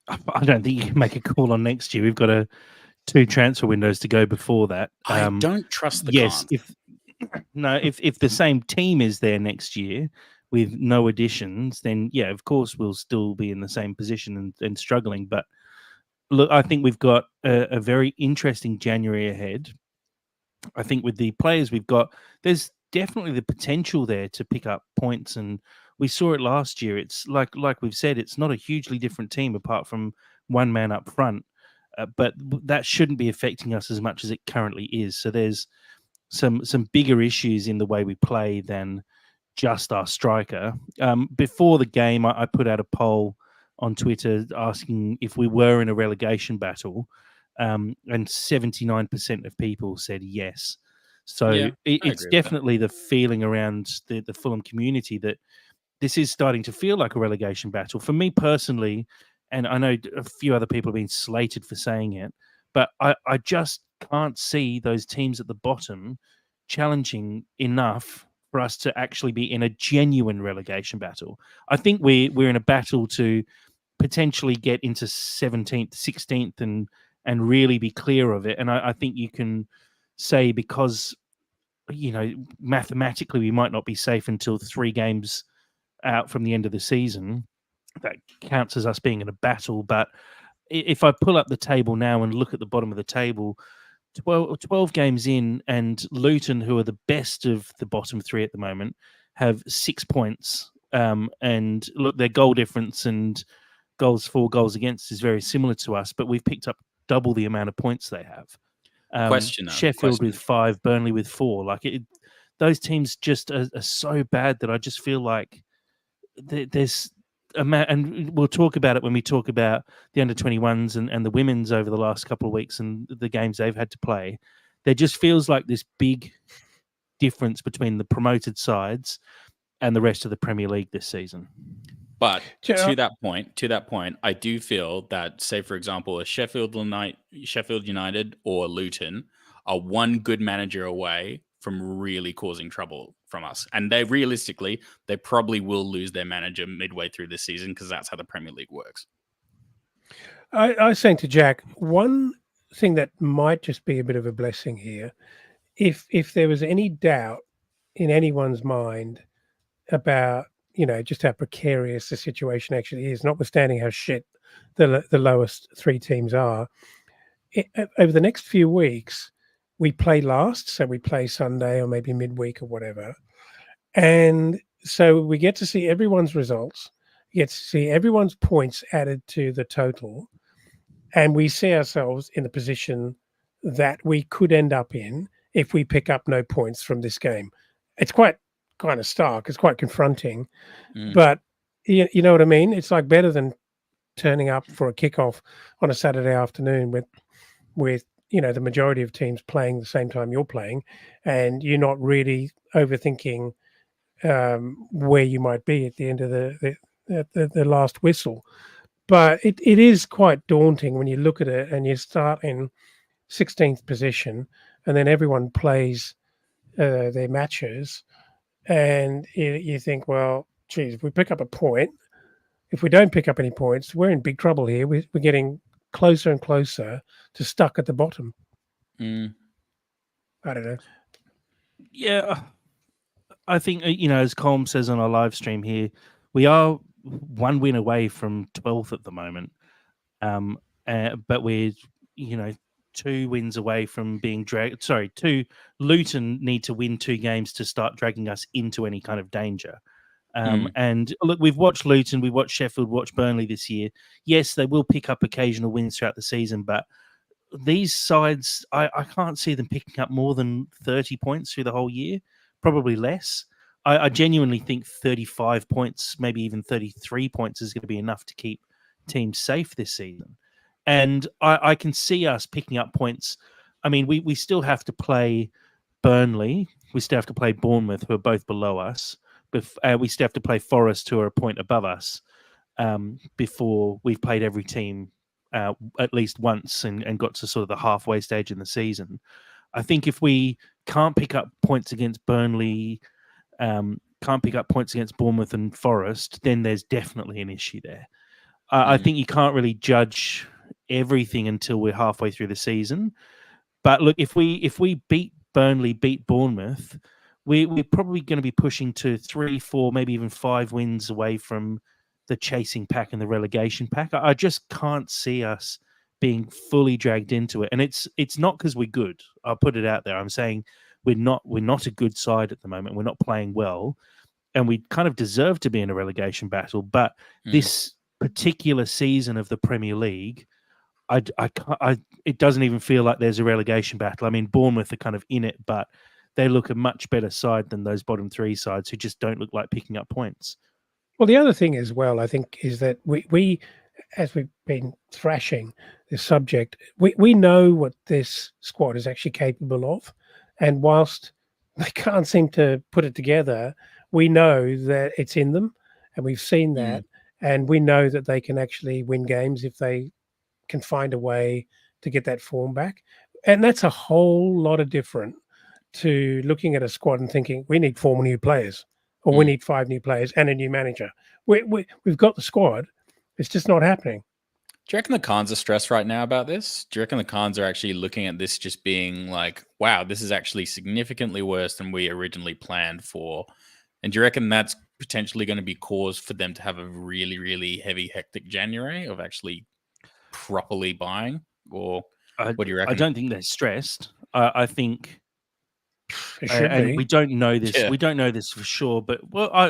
I don't think you can make a call on next year. We've got 2 transfer windows to go before that. I don't trust the yes. If the same team is there next year with no additions, then yeah, of course we'll still be in the same position and struggling. But look, I think we've got a very interesting January ahead. I think with the players we've got, there's definitely the potential there to pick up points, and we saw it last year. It's like we've said, it's not a hugely different team apart from one man up front, but that shouldn't be affecting us as much as it currently is. So there's some bigger issues in the way we play than just our striker. Before the game, I put out a poll on Twitter asking if we were in a relegation battle, and 79% of people said yes. So it's definitely the feeling around the Fulham community that this is starting to feel like a relegation battle. For me personally, and I know a few other people have been slated for saying it, but I just can't see those teams at the bottom challenging enough for us to actually be in a genuine relegation battle. I think we're in a battle to potentially get into 17th, 16th and really be clear of it. And I think you can say, because, mathematically we might not be safe until 3 games out from the end of the season. That counts as us being in a battle. But if I pull up the table now and look at the bottom of the table, 12 games in, and Luton, who are the best of the bottom 3 at the moment, have 6 points. And look, their goal difference and goals for, goals against is very similar to us, but we've picked up double the amount of points they have. Sheffield with 5, Burnley with 4. Those teams just are so bad that I just feel like there's and we'll talk about it when we talk about the under-21s and the women's over the last couple of weeks and the games they've had to play. There just feels like this big difference between the promoted sides and the rest of the Premier League this season. But to that point, I do feel that, say, for example, a Sheffield United or Luton are one good manager away from really causing trouble from us. And they probably will lose their manager midway through this season because that's how the Premier League works. I was saying to Jack, one thing that might just be a bit of a blessing here, if there was any doubt in anyone's mind about, just how precarious the situation actually is, notwithstanding how shit the lowest three teams are, over the next few weeks, we play last, so we play Sunday or maybe midweek or whatever. And so we get to see everyone's results, get to see everyone's points added to the total, and we see ourselves in the position that we could end up in if we pick up no points from this game. It's quite kind of stark. It's quite confronting, but you know what I mean? It's like better than turning up for a kickoff on a Saturday afternoon with the majority of teams playing the same time you're playing, and you're not really overthinking where you might be at the end of the last whistle. But it is quite daunting when you look at it and you start in 16th position, and then everyone plays their matches, and you think, well, geez, if we pick up a point, if we don't pick up any points, we're in big trouble here. We're getting closer and closer to stuck at the bottom. I don't know. Yeah, I think, as Colm says on our live stream here, we are one win away from 12th at the moment. But we're, 2 wins away from being dragged. Sorry, Luton need to win 2 games to start dragging us into any kind of danger. And look, we've watched Luton, we've watched Sheffield, watched Burnley this year. Yes, they will pick up occasional wins throughout the season, but these sides, I can't see them picking up more than 30 points through the whole year, probably less. I genuinely think 35 points, maybe even 33 points is going to be enough to keep teams safe this season. And I can see us picking up points. I mean, we still have to play Burnley. We still have to play Bournemouth, who are both below us. We still have to play Forest, who are a point above us, before we've played every team at least once and got to sort of the halfway stage in the season. I think if we can't pick up points against Burnley, can't pick up points against Bournemouth and Forest, then there's definitely an issue there. I think you can't really judge everything until we're halfway through the season. But look, if we beat Burnley, beat Bournemouth, we're probably going to be pushing to 3, 4, maybe even 5 wins away from the chasing pack and the relegation pack. I just can't see us being fully dragged into it. And it's not because we're good. I'll put it out there. I'm saying we're not a good side at the moment. We're not playing well, and we kind of deserve to be in a relegation battle. But this particular season of the Premier League, it doesn't even feel like there's a relegation battle. I mean, Bournemouth are kind of in it, but they look a much better side than those bottom 3 sides who just don't look like picking up points. Well, the other thing as well, I think, is that we as we've been thrashing this subject, we know what this squad is actually capable of. And whilst they can't seem to put it together, we know that it's in them, and we've seen that. And we know that they can actually win games if they can find a way to get that form back. And that's a whole lot of different to looking at a squad and thinking, we need 4 new players, or we need 5 new players and a new manager. We've got the squad. It's just not happening. Do you reckon the Khans are stressed right now about this? Do you reckon the Khans are actually looking at this just being like, wow, this is actually significantly worse than we originally planned for? And do you reckon that's potentially going to be cause for them to have a really, really heavy, hectic January of actually properly buying? Or what do you reckon? I don't think they're stressed. I think... It should be. And we don't know this. Yeah. We don't know this for sure. But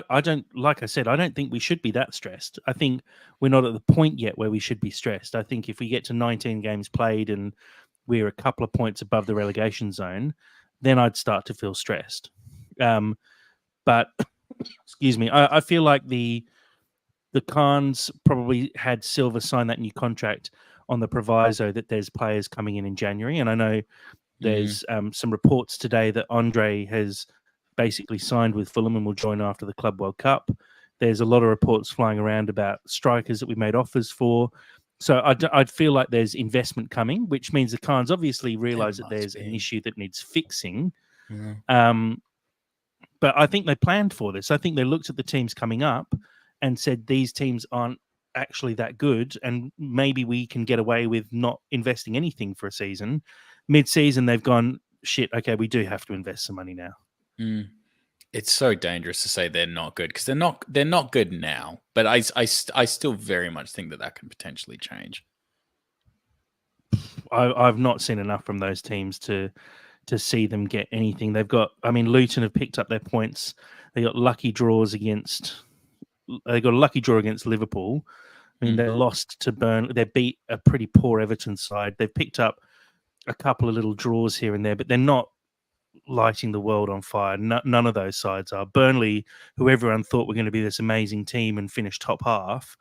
I don't. Like I said, I don't think we should be that stressed. I think we're not at the point yet where we should be stressed. I think if we get to 19 games played and we're a couple of points above the relegation zone, then I'd start to feel stressed. But excuse me, I feel like the Khans probably had Silva sign that new contract on the proviso that there's players coming in January, and I know. There's some reports today that Andre has basically signed with Fulham and will join after the Club World Cup. There's a lot of reports flying around about strikers that we made offers for. So I'd feel like there's investment coming, which means the Khans obviously realise that there's an issue that needs fixing. But I think they planned for this. I think they looked at the teams coming up and said these teams aren't actually that good, and maybe we can get away with not investing anything for a season. Mid-season, they've gone, shit, okay, we do have to invest some money now. It's so dangerous to say they're not good because they're not good now. But I still very much think that can potentially change. I've not seen enough from those teams to see them get anything. They've got, I mean, Luton have picked up their points. They got lucky draws against. They got a lucky draw against Liverpool. I mean, they lost to Burnley. They beat a pretty poor Everton side. They've picked up a couple of little draws here and there, but they're not lighting the world on fire. None of those sides are. Burnley, who everyone thought were going to be this amazing team and finish top half,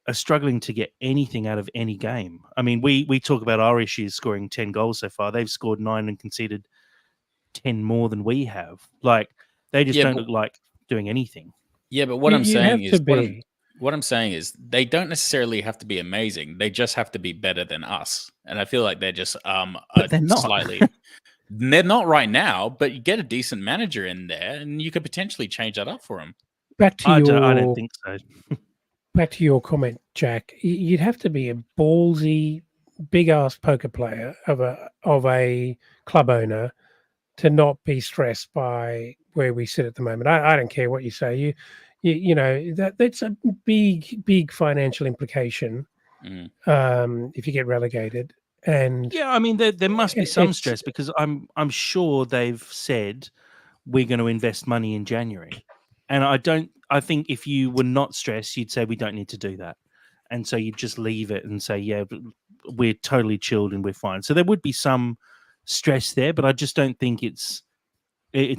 are struggling to get anything out of any game. I mean, we talk about our issues scoring 10 goals so far. They've scored 9 and conceded 10 more than we have. Like, they just don't look like doing anything. Yeah, but what I'm saying is they don't necessarily have to be amazing. They just have to be better than us. And I feel like they're just but they're not. Slightly they're not right now, but you get a decent manager in there and you could potentially change that up for them. I don't think so. Back to your comment, Jack. You'd have to be a ballsy, big-ass poker player of a club owner to not be stressed by where we sit at the moment. I don't care what you say. You know that's a big financial implication if you get relegated. And yeah, I mean there must be some stress because I'm sure they've said we're going to invest money in January, and I think if you were not stressed, you'd say we don't need to do that, and so you'd just leave it and say, yeah, we're totally chilled and we're fine. So there would be some stress there, but I just don't think it's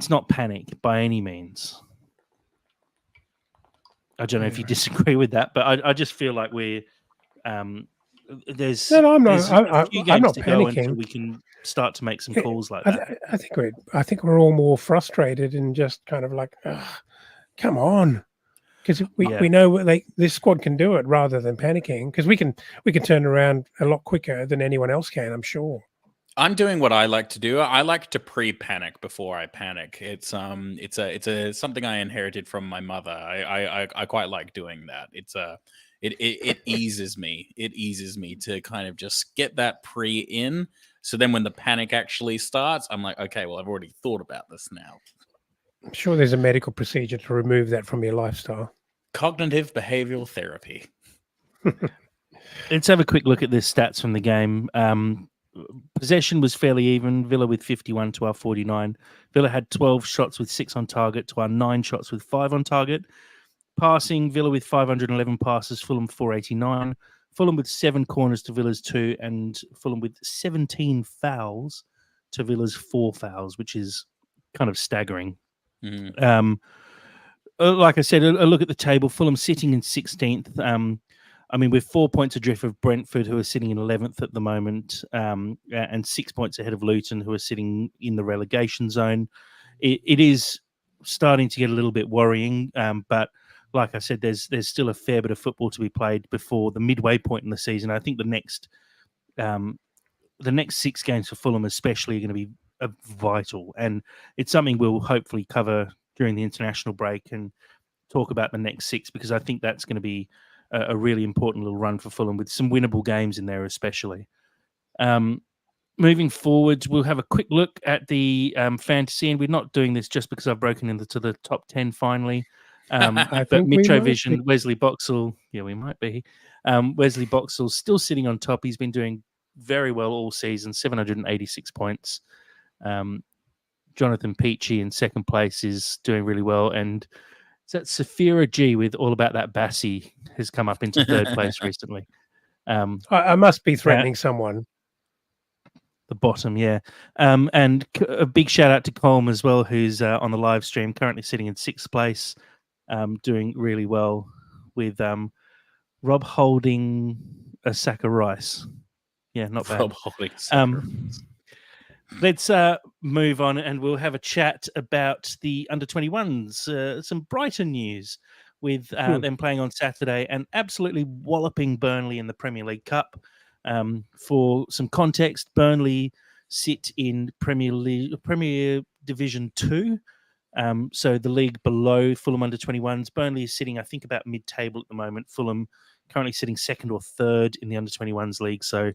not panic by any means. I don't know if you disagree with that, but I just feel like we're there's I'm not. there's a few games I'm not to go panicking. until we can start to make some calls like that. I think we're all more frustrated and just kind of like, come on, because we know this squad can do it rather than panicking, because we can turn around a lot quicker than anyone else can. I'm sure. I'm doing what I like to do. I like to pre-panic before I panic. It's something I inherited from my mother. I quite like doing that. It eases me. It eases me to kind of just get that in. So then when the panic actually starts, I'm like, okay, well, I've already thought about this now. I'm sure there's a medical procedure to remove that from your lifestyle. Cognitive behavioral therapy. Let's have a quick look at the stats from the game. Possession was fairly even. Villa with 51 to our 49. Villa had 12 shots with 6 on target to our 9 shots with 5 on target. Passing, Villa with 511 passes, Fulham 489. Fulham with 7 corners to Villa's 2, and Fulham with 17 fouls to Villa's 4 fouls, which is kind of staggering. Like I said, a look at the table. Fulham sitting in 16th. I mean, we're 4 points adrift of Brentford, who are sitting in 11th at the moment, and 6 points ahead of Luton, who are sitting in the relegation zone. It is starting to get a little bit worrying, but like I said, there's still a fair bit of football to be played before the midway point in the season. I think the next 6 games for Fulham especially are going to be vital, and it's something we'll hopefully cover during the international break and talk about the next 6, because I think that's going to be a really important little run for Fulham with some winnable games in there especially. Moving forward, we'll have a quick look at the fantasy, and we're not doing this just because I've broken into the top 10 finally. But Mitrovic, Wesley Boxall, yeah, we might be. Wesley Boxall's still sitting on top. He's been doing very well all season, 786 points. Jonathan Peachy in second place is doing really well, and is that Safira G with All About That Bassie has come up into third place recently. I must be threatening someone. The bottom, yeah. And a big shout out to Colm as well, who's on the live stream, currently sitting in 6th place, doing really well with Rob holding a sack of rice. Yeah, not bad. Rob holding a sack of rice. Let's move on, and we'll have a chat about the under-21s. Some Brighton news with them playing on Saturday and absolutely walloping Burnley in the Premier League Cup. For some context, Burnley sit in Premier Division 2. So the league below Fulham under-21s. Burnley is sitting, I think, about mid-table at the moment. Fulham currently sitting second or third in the under-21s league. So,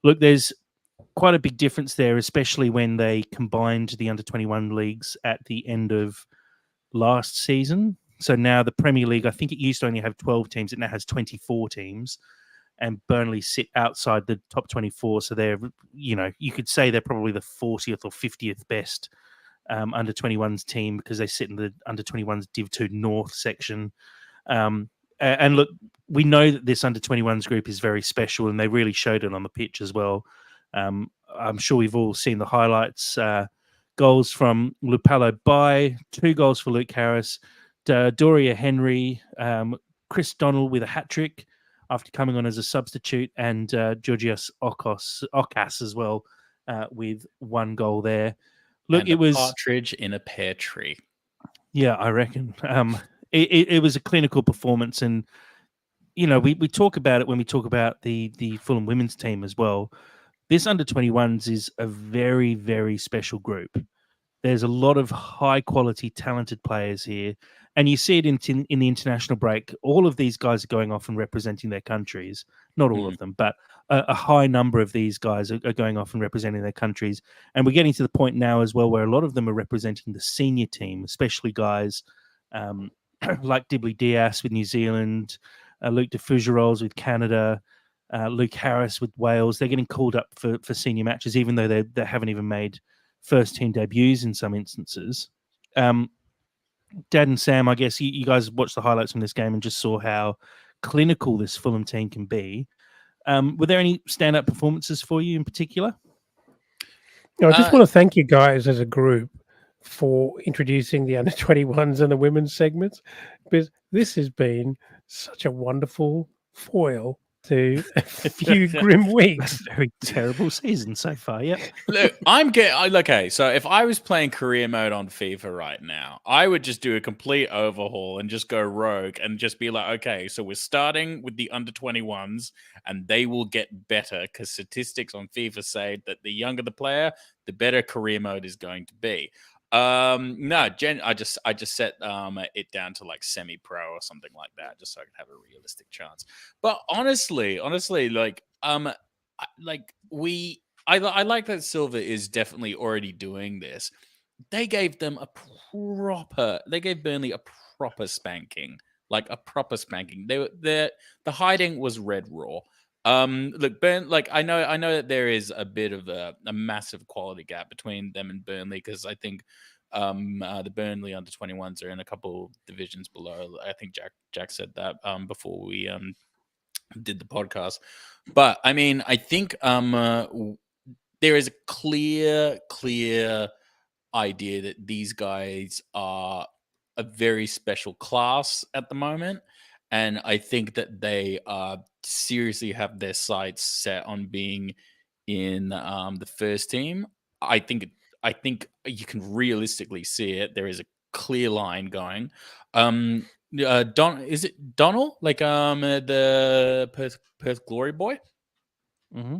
look, there's quite a big difference there, especially when they combined the under-21 leagues at the end of last season. So now the Premier League, I think it used to only have 12 teams. It now has 24 teams. And Burnley sit outside the top 24. So they're, you could say they're probably the 40th or 50th best under-21s team because they sit in the under-21s Div 2 North section. And look, we know that this under-21s group is very special, and they really showed it on the pitch as well. I'm sure we've all seen the highlights. Goals from Lupalo Bai, 2 goals for Luke Harris, Doria Henry, Chris Donnell with a hat-trick after coming on as a substitute, and Georgios Okas as well with 1 goal there. Look, and it was partridge in a pear tree. Yeah, I reckon. It was a clinical performance, and we talk about it when we talk about the Fulham women's team as well. This under-21s is a very, very special group. There's a lot of high-quality, talented players here, and you see it in the international break. All of these guys are going off and representing their countries. Not all of them, but a high number of these guys are going off and representing their countries. And we're getting to the point now as well where a lot of them are representing the senior team, especially guys like Dibley Diaz with New Zealand, Luke de Fougerolles with Canada, Luke Harris with Wales. They're getting called up for senior matches, even though they haven't even made first team debuts in some instances. Dad and Sam, I guess you guys watched the highlights from this game and just saw how clinical this Fulham team can be. Were there any standout performances for you in particular? I just want to thank you guys as a group for introducing the under-21s and the women's segments, because this has been such a wonderful foil to a few grim weeks. A very terrible season so far. Yep. Look, okay. So if I was playing career mode on FIFA right now, I would just do a complete overhaul and just go rogue and just be like, okay, so we're starting with the under-21s and they will get better because statistics on FIFA say that the younger the player, the better career mode is going to be. No, I just set it down to like semi-pro or something like that, just so I could have a realistic chance. But honestly, like I like that Silva is definitely already doing this. They gave Burnley a proper spanking, like a proper spanking. The hiding was red raw. Look, I know that there is a bit of a massive quality gap between them and Burnley, because I think the Burnley under-21s are in a couple divisions below. I think Jack said that before we did the podcast. But I mean, I think there is a clear idea that these guys are a very special class at the moment. And I think that they seriously have their sights set on being in the first team. I think you can realistically see it. There is a clear line going. Is it Donald? Like the Perth Glory boy? Mm-hmm.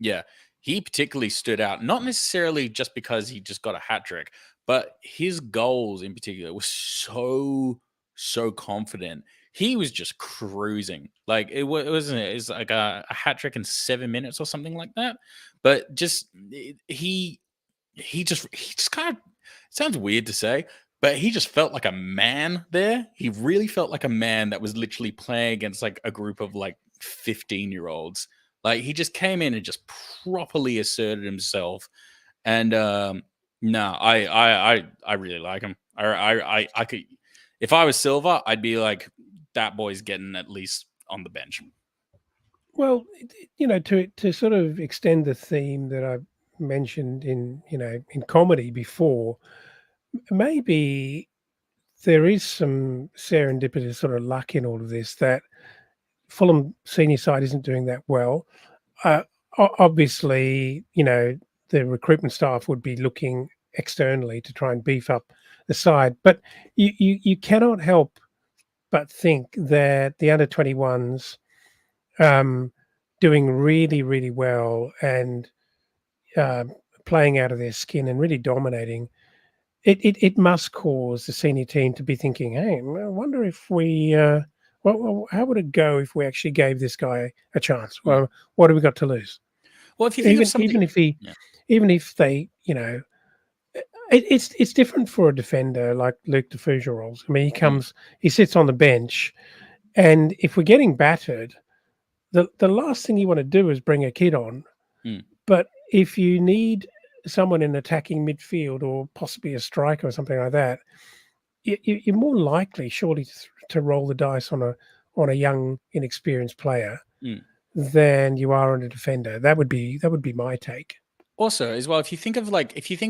Yeah. He particularly stood out, not necessarily just because he just got a hat trick, but his goals in particular were so confident. He was just cruising. Like it was like a hat trick in 7 minutes or something like that. But just he just kind of, it sounds weird to say, but he just felt like a man there. He really felt like a man that was literally playing against like a group of like 15-year-olds. Like he just came in and just properly asserted himself. And no, I really like him. I could, if I was Silva, I'd be like, that boy's getting at least on the bench. Well, to sort of extend the theme that I mentioned in comedy before, maybe there is some serendipitous sort of luck in all of this, that Fulham senior side isn't doing that well. Obviously, the recruitment staff would be looking externally to try and beef up the side. But you cannot help but think that the under 21s doing really, really well and playing out of their skin and really dominating, it must cause the senior team to be thinking, hey, I wonder if we, well, how would it go if we actually gave this guy a chance? Well, what have we got to lose? Well, if you think of something, even if they, it's different for a defender like Luke de Fougerolles. I mean, he sits on the bench, and if we're getting battered, the last thing you want to do is bring a kid on. But if you need someone in attacking midfield or possibly a striker or something like that, you're more likely, surely, to roll the dice on a young, inexperienced player than you are on a defender. That would be my take. Also, as well, if you think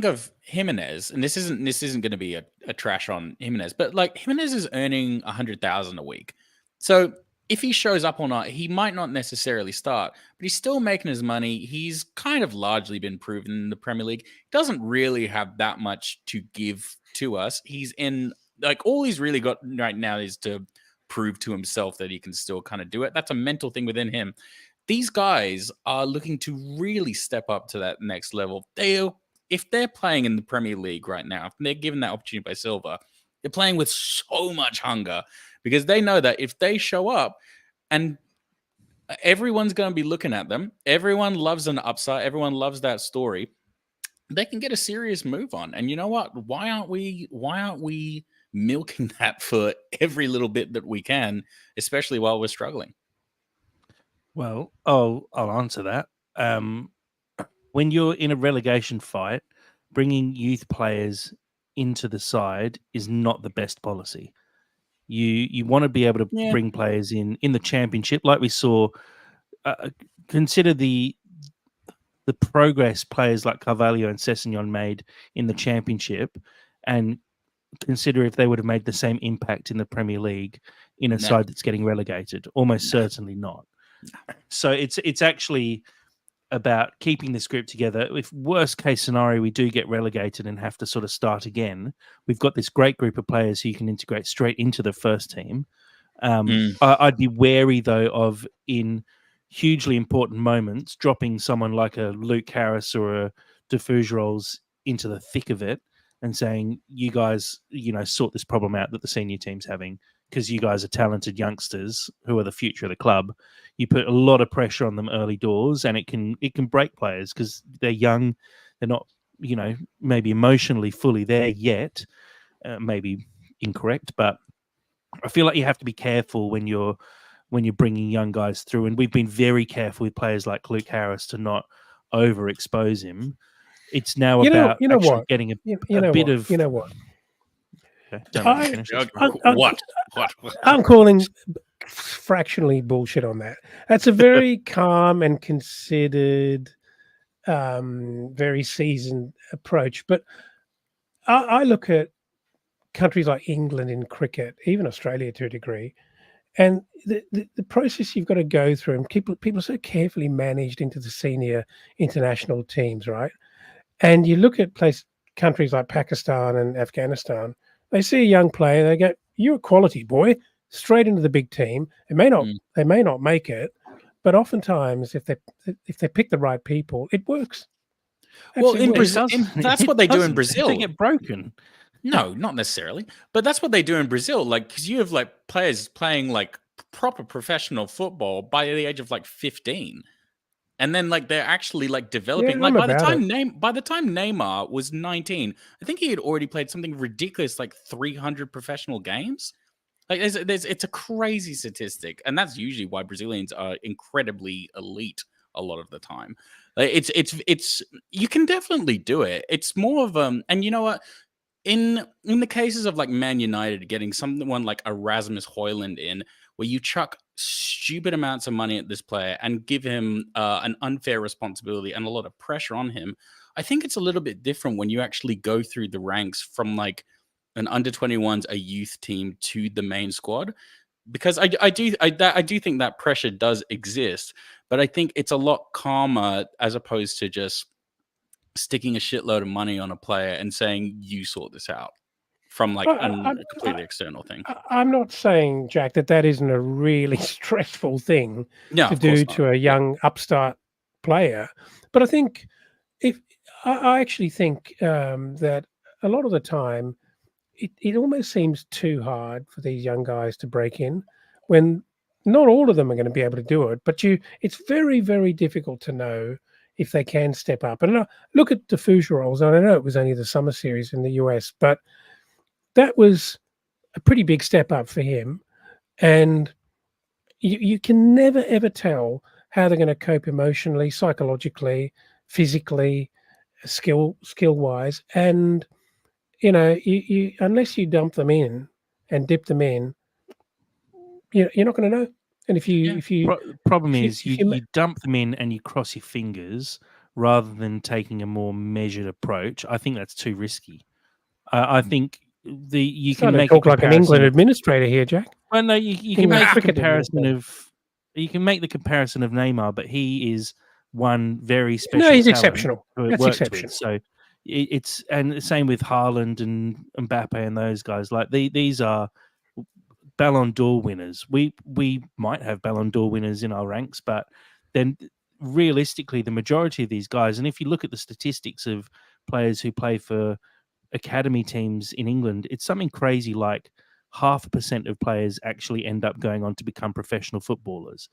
of Jimenez, and this isn't going to be a trash on Jimenez, but like Jimenez is earning 100,000 a week, so if he shows up or not, he might not necessarily start, but he's still making his money. He's kind of largely been proven in the Premier League. Doesn't really have that much to give to us. He's in, like, all he's really got right now is to prove to himself that he can still kind of do it. That's a mental thing within him. These guys are looking to really step up to that next level. If they're playing in the Premier League right now, if they're given that opportunity by Silva, they're playing with so much hunger, because they know that if they show up and everyone's going to be looking at them, everyone loves an upside, everyone loves that story, they can get a serious move on. And you know what? Why aren't we milking that for every little bit that we can, especially while we're struggling? Well, I'll answer that. When you're in a relegation fight, bringing youth players into the side is not the best policy. You want to be able to bring players in the Championship, like we saw. Consider the progress players like Carvalho and Sessegnon made in the Championship, and consider if they would have made the same impact in the Premier League in a side that's getting relegated. Almost certainly not. So it's actually about keeping this group together. If worst case scenario we do get relegated and have to sort of start again, we've got this great group of players who you can integrate straight into the first team. I'd be wary though of, in hugely important moments, dropping someone like a Luke Harris or a de Fougerolles into the thick of it and saying, you guys, sort this problem out that the senior team's having, because you guys are talented youngsters who are the future of the club. You put a lot of pressure on them early doors, and it can break players because they're young. They're not, maybe emotionally fully there yet. Maybe incorrect, but I feel like you have to be careful when you're bringing young guys through. And we've been very careful with players like Luke Harris to not overexpose him. It's now about getting a bit of. You know what? Okay, what? I'm calling fractionally bullshit on that. That's a very calm and considered, very seasoned approach. But I look at countries like England in cricket, even Australia to a degree, and the process you've got to go through, and people are so carefully managed into the senior international teams, right? And you look at countries like Pakistan and Afghanistan. They see a young player, they go, "You're a quality boy," straight into the big team. They may not make it, but oftentimes, if they pick the right people, it works. Well, in Brazil, that's what they do in Brazil. They get broken. No, not necessarily, but that's what they do in Brazil. Like, because you have like players playing like proper professional football by the age of like 15. And then, like, they're actually like developing. Like, by the time Neymar was 19, I think he had already played something ridiculous, like 300 professional games. Like, it's a crazy statistic, and that's usually why Brazilians are incredibly elite a lot of the time. Like, it's you can definitely do it. It's more of and you know what? In the cases of like Man United getting someone like Erasmus Højlund in, where you chuck stupid amounts of money at this player and give him an unfair responsibility and a lot of pressure on him, I think it's a little bit different when you actually go through the ranks from like an under 21s, a youth team, to the main squad, because I do think that pressure does exist, but I think it's a lot calmer as opposed to just sticking a shitload of money on a player and saying, you sort this out from like a completely external thing. I'm not saying, Jack, that isn't a really stressful thing Yeah, to of course do not. to a young upstart player. But I think I actually think that a lot of the time it almost seems too hard for these young guys to break in when not all of them are going to be able to do it. But it's very, very difficult to know if they can step up. And look at the Fougerolles. And I know it was only the summer series in the US, but that was a pretty big step up for him. And you can never, ever tell how they're going to cope emotionally, psychologically, physically, skill-wise. And, you unless you dump them in and dip them in, you're not going to know. And if you Problem if you, is if you, you dump them in and you cross your fingers rather than taking a more measured approach. I think that's too risky. I think you can starting to make a talk like an England comparison. administrator here, Jack. Well, no, you can England make a cricket comparison administrator. you can make the comparison of Neymar, but he is one very special No, he's talent exceptional. who it That's worked exceptional. with. So it's and the same with Haaland and Mbappe and those guys. Like these are Ballon d'Or winners. We might have Ballon d'Or winners in our ranks, but then realistically, the majority of these guys, and if you look at the statistics of players who play for academy teams in England, it's something crazy like 0.5% of players actually end up going on to become professional footballers.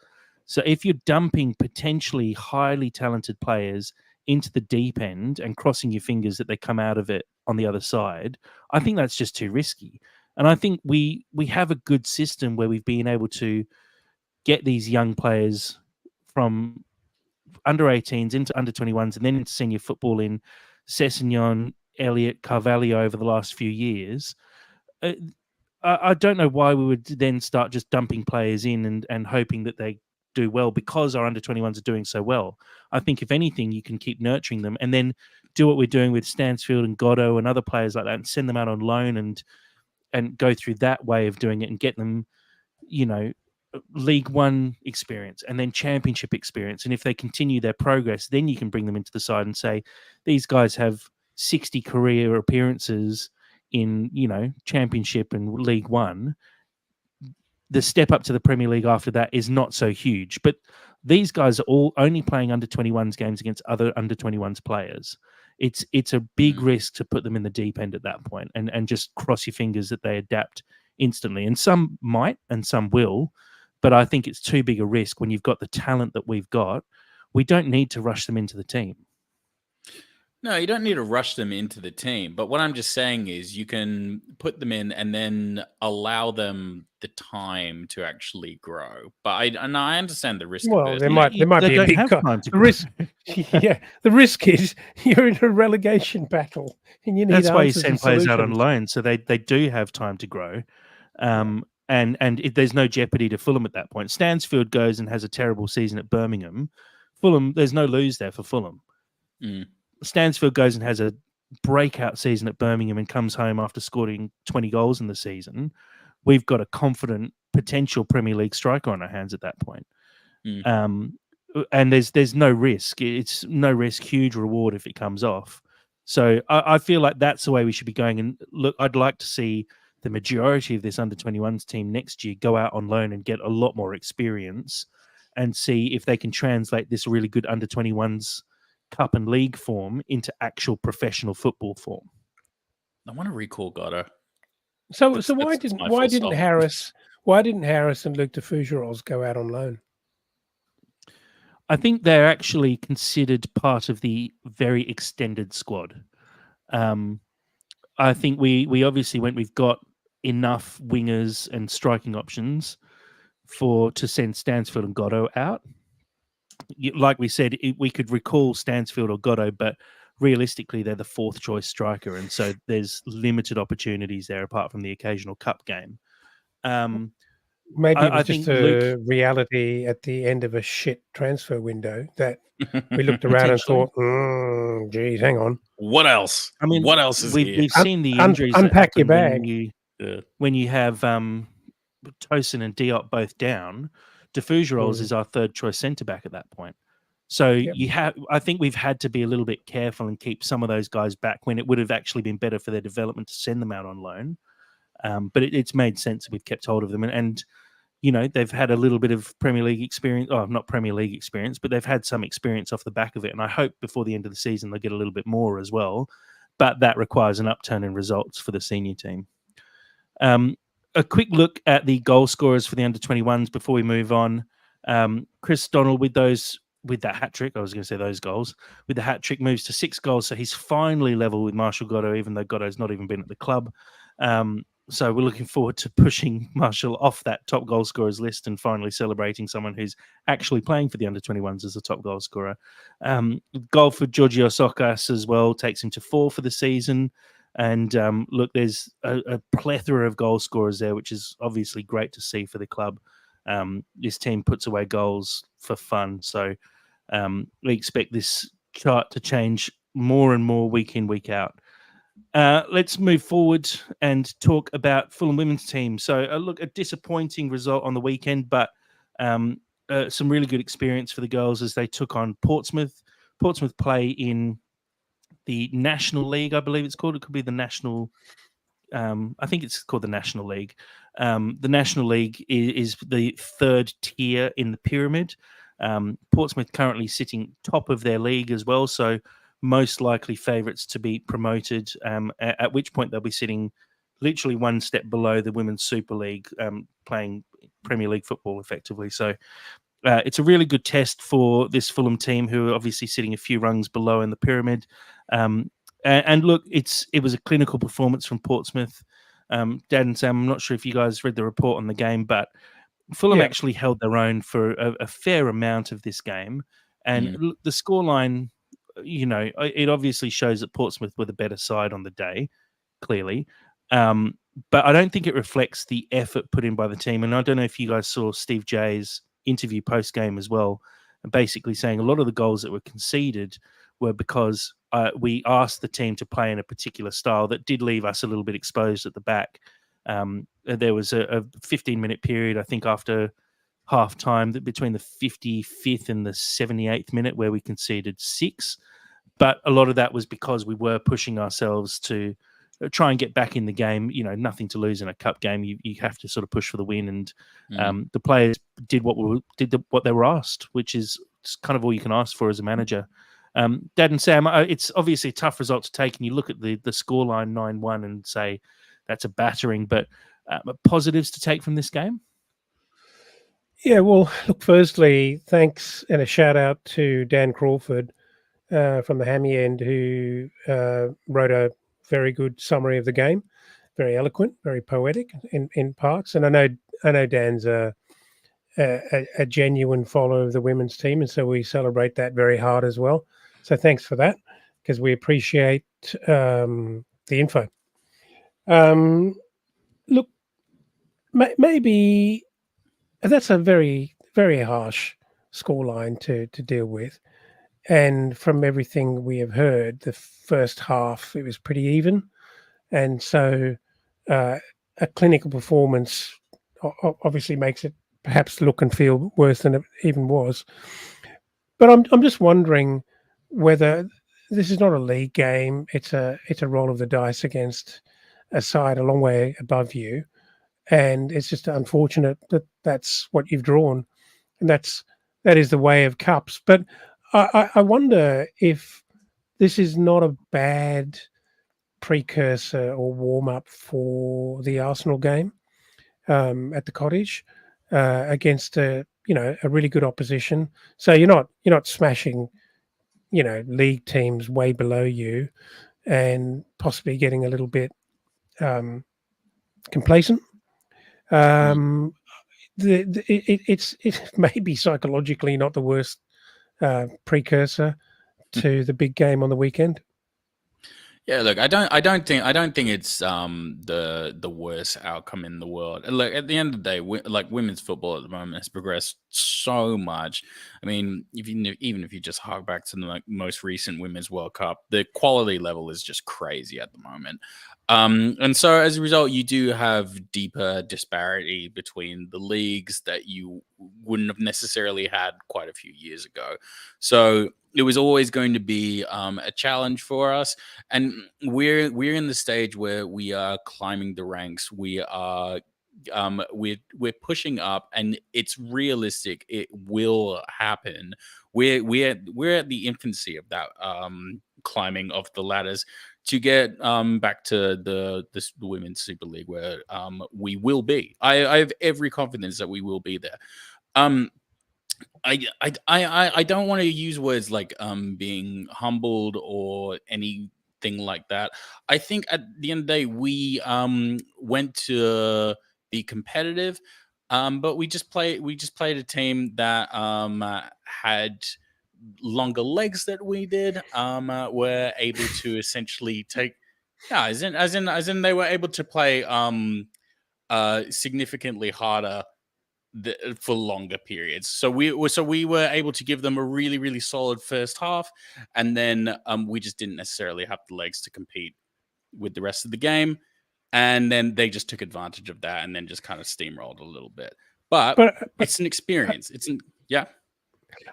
So if you're dumping potentially highly talented players into the deep end and crossing your fingers that they come out of it on the other side, I think that's just too risky. And I think we have a good system where we've been able to get these young players from under 18s into under 21s and then into senior football in Sessegnon, Elliott, Carvalho over the last few years. I don't know why we would then start just dumping players in and hoping that they do well because our under 21s are doing so well. I think if anything, you can keep nurturing them and then do what we're doing with Stansfield and Goddo and other players like that and send them out on loan and go through that way of doing it and get them, League One experience and then Championship experience. And if they continue their progress, then you can bring them into the side and say, these guys have 60 career appearances in, Championship and League One. The step up to the Premier League after that is not so huge. But these guys are all only playing under 21s games against other under 21s players. It's a big risk to put them in the deep end at that point and just cross your fingers that they adapt instantly. And some might and some will, but I think it's too big a risk when you've got the talent that we've got. We don't need to rush them into the team. No, you don't need to rush them into the team. But what I'm just saying is you can put them in and then allow them the time to actually grow. But I understand the risk. Well, there it. might be a big time to the risk. Yeah, the risk is you're in a relegation battle, and you need. That's why you answers send and players out on solutions. loan, so they do have time to grow, and there's no jeopardy to Fulham at that point. Stansfield goes and has a terrible season at Birmingham. Fulham, there's no lose there for Fulham. Stansfield goes and has a breakout season at Birmingham and comes home after scoring 20 goals in the season. We've got a confident potential Premier League striker on our hands at that point. And there's no risk. It's no risk, huge reward if it comes off. So I feel like that's the way we should be going. And look, I'd like to see the majority of this under-21s team next year go out on loan and get a lot more experience and see if they can translate this really good under-21s Cup and League form into actual professional football form. I want to recall Goddo. So why didn't Harris and Luke de Fougerolles go out on loan? I think they're actually considered part of the very extended squad. I think we obviously we've got enough wingers and striking options to send Stansfield and Goddo out. Like we said, we could recall Stansfield or Goddo, but realistically, they're the fourth choice striker. And so there's limited opportunities there apart from the occasional cup game. Maybe it was just a reality at the end of a shit transfer window that we looked around and thought, geez, hang on. What else? I mean, what else is here? We've seen the injuries unpack your bag. When you have Tosin and Diop both down. De Fougerolles is our third choice centre back at that point. So Yep. I think we've had to be a little bit careful and keep some of those guys back when it would have actually been better for their development to send them out on loan. But it's made sense that we've kept hold of them, and they've had a little bit of Premier League experience. Oh, not Premier League experience, but they've had some experience off the back of it. And I hope before the end of the season they'll get a little bit more as well. But that requires an upturn in results for the senior team. A quick look at the goal scorers for the under-21s before we move on. Chris Donald with that hat trick. I was going to say those goals. With the hat trick, moves to 6 goals, so he's finally level with Marshall Gotto, even though Gotto's not even been at the club. So we're looking forward to pushing Marshall off that top goal scorers list and finally celebrating someone who's actually playing for the under-21s as a top goal scorer. Goal for Giorgio Sokas as well takes him to 4 for the season. And look, there's a plethora of goal scorers there, which is obviously great to see for the club. This team puts away goals for fun. So we expect this chart to change more and more week in, week out. Let's move forward and talk about Fulham women's team. So look, a disappointing result on the weekend, but some really good experience for the girls as they took on Portsmouth. Portsmouth play in the National League, I believe it's called. It could be the National. I think it's called the National League. The National League is the 3rd tier in the pyramid. Portsmouth currently sitting top of their league as well, so most likely favourites to be promoted. At which point they'll be sitting literally one step below the Women's Super League, playing Premier League football effectively. So it's a really good test for this Fulham team, who are obviously sitting a few rungs below in the pyramid. And look, it was a clinical performance from Portsmouth. Dad and Sam, I'm not sure if you guys read the report on the game, but Fulham actually held their own for a fair amount of this game. And the scoreline, it obviously shows that Portsmouth were the better side on the day, clearly. But I don't think it reflects the effort put in by the team. And I don't know if you guys saw Steve Jay's interview post-game as well, basically saying a lot of the goals that were conceded were because we asked the team to play in a particular style that did leave us a little bit exposed at the back. There was a 15-minute period, I think, after half-time between the 55th and the 78th minute where we conceded 6. But a lot of that was because we were pushing ourselves to try and get back in the game. Nothing to lose in a cup game. You have to sort of push for the win, and the players did what they were asked, which is kind of all you can ask for as a manager. Dad and Sam, it's obviously a tough result to take, and you look at the scoreline 9-1 and say that's a battering, but positives to take from this game? Yeah, well, look, firstly, thanks and a shout out to Dan Crawford from the Hammy End, who wrote a very good summary of the game, very eloquent, very poetic in parts. And I know Dan's a genuine follower of the women's team, and so we celebrate that very hard as well. So thanks for that, because we appreciate the info. Look, maybe that's a very, very harsh scoreline to deal with. And from everything we have heard, the first half, it was pretty even. And so a clinical performance obviously makes it perhaps look and feel worse than it even was. But I'm just wondering whether this is not a league game. It's a roll of the dice against a side a long way above you. And it's just unfortunate that that's what you've drawn. And that is the way of cups. But I wonder if this is not a bad precursor or warm up for the Arsenal game at the Cottage against a really good opposition. So you're not smashing league teams way below you and possibly getting a little bit complacent. It's maybe psychologically not the worst precursor to the big game on the weekend. Yeah, look, I don't think it's the worst outcome in the world. Look, at the end of the day, women's football at the moment has progressed so much. I mean, even if you just hark back to the most recent Women's World Cup, the quality level is just crazy at the moment. And so as a result, you do have deeper disparity between the leagues that you wouldn't have necessarily had quite a few years ago. So it was always going to be a challenge for us, and we're in the stage where we are climbing the ranks. We are we're pushing up, and it's realistic. It will happen. We're at the infancy of that climbing of the ladders to get back to the women's Super League, where we will be. I have every confidence that we will be there. I don't want to use words like being humbled or anything like that. I think at the end of the day, we went to be competitive, but we just played a team that had longer legs that we did. Were able to essentially take, yeah, as in they were able to play significantly harder for longer periods. So we were able to give them a really, really solid first half, and then we just didn't necessarily have the legs to compete with the rest of the game. And then they just took advantage of that and then just kind of steamrolled a little bit. But it's an experience. Yeah.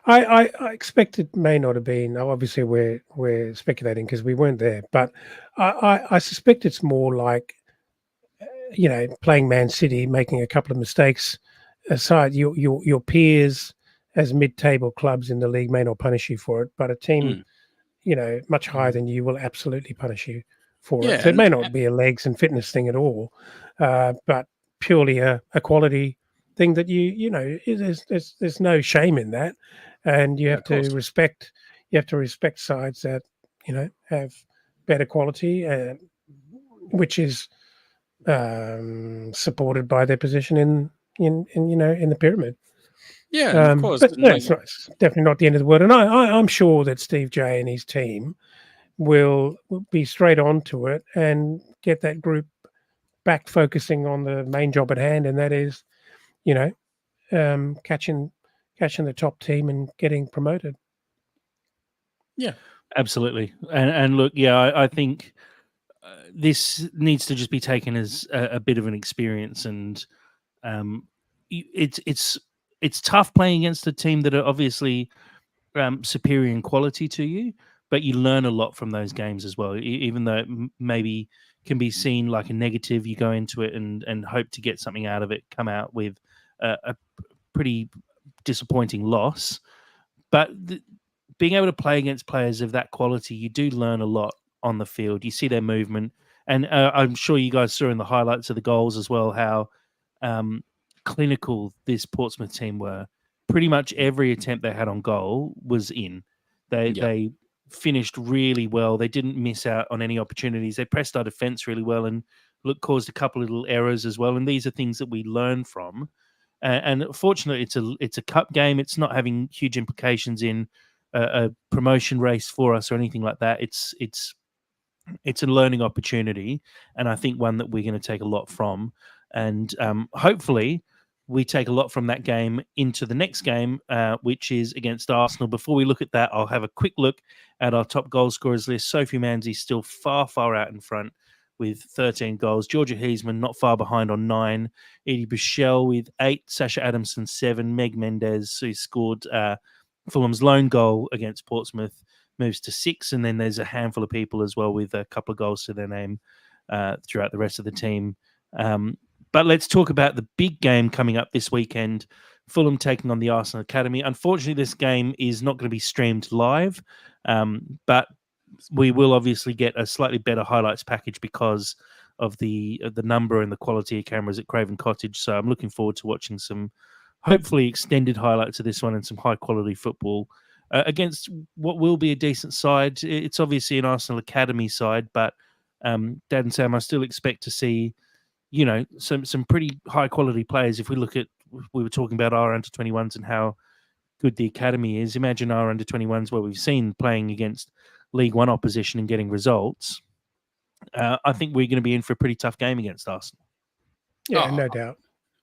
I expect it may not have been. Obviously, we're speculating because we weren't there, but I suspect it's more like, playing Man City, making a couple of mistakes aside. Your peers as mid-table clubs in the league may not punish you for it, but a team much higher than you will absolutely punish you for it. So it may not be a legs and fitness thing at all, but purely a quality thing that there's no shame in that, and you have to respect sides that have better quality, which is supported by their position in the pyramid. Yeah, of course. But no, it's definitely not the end of the world. And I'm sure that Steve J and his team will be straight on to it and get that group back focusing on the main job at hand, and that is, catching the top team and getting promoted. Yeah, absolutely. And look, I think this needs to just be taken as a bit of an experience, and it's tough playing against a team that are obviously superior in quality to you, but you learn a lot from those games as well. Even though it maybe can be seen like a negative, you go into it and hope to get something out of it, come out with a pretty disappointing loss. But being able to play against players of that quality, you do learn a lot on the field. You see their movement. And I'm sure you guys saw in the highlights of the goals as well how clinical this Portsmouth team were. Pretty much every attempt they had on goal was in. They finished really well. They didn't miss out on any opportunities. They pressed our defence really well and caused a couple of little errors as well. And these are things that we learn from. And fortunately, it's a cup game. It's not having huge implications in a promotion race for us or anything like that. It's a learning opportunity, and I think one that we're going to take a lot from. And hopefully, we take a lot from that game into the next game, which is against Arsenal. Before we look at that, I'll have a quick look at our top goal scorers list. Sophie Manzi still far out in front with 13 goals. Georgia Heisman not far behind on 9. Edie Bichelle with 8. Sasha Adamson 7. Meg Mendez, who scored Fulham's lone goal against Portsmouth, moves to 6. And then there's a handful of people as well with a couple of goals to their name throughout the rest of the team. But let's talk about the big game coming up this weekend. Fulham taking on the Arsenal Academy. Unfortunately, this game is not going to be streamed live, but we will obviously get a slightly better highlights package because of the number and the quality of cameras at Craven Cottage. So I'm looking forward to watching some hopefully extended highlights of this one and some high quality football against what will be a decent side. It's obviously an Arsenal Academy side, but Dad and Sam, I still expect to see some pretty high quality players. If we look at, we were talking about our under 21s and how good the academy is. Imagine our under 21s where we've seen playing against League One opposition and getting results. I think we're going to be in for a pretty tough game against Arsenal. Yeah, no doubt.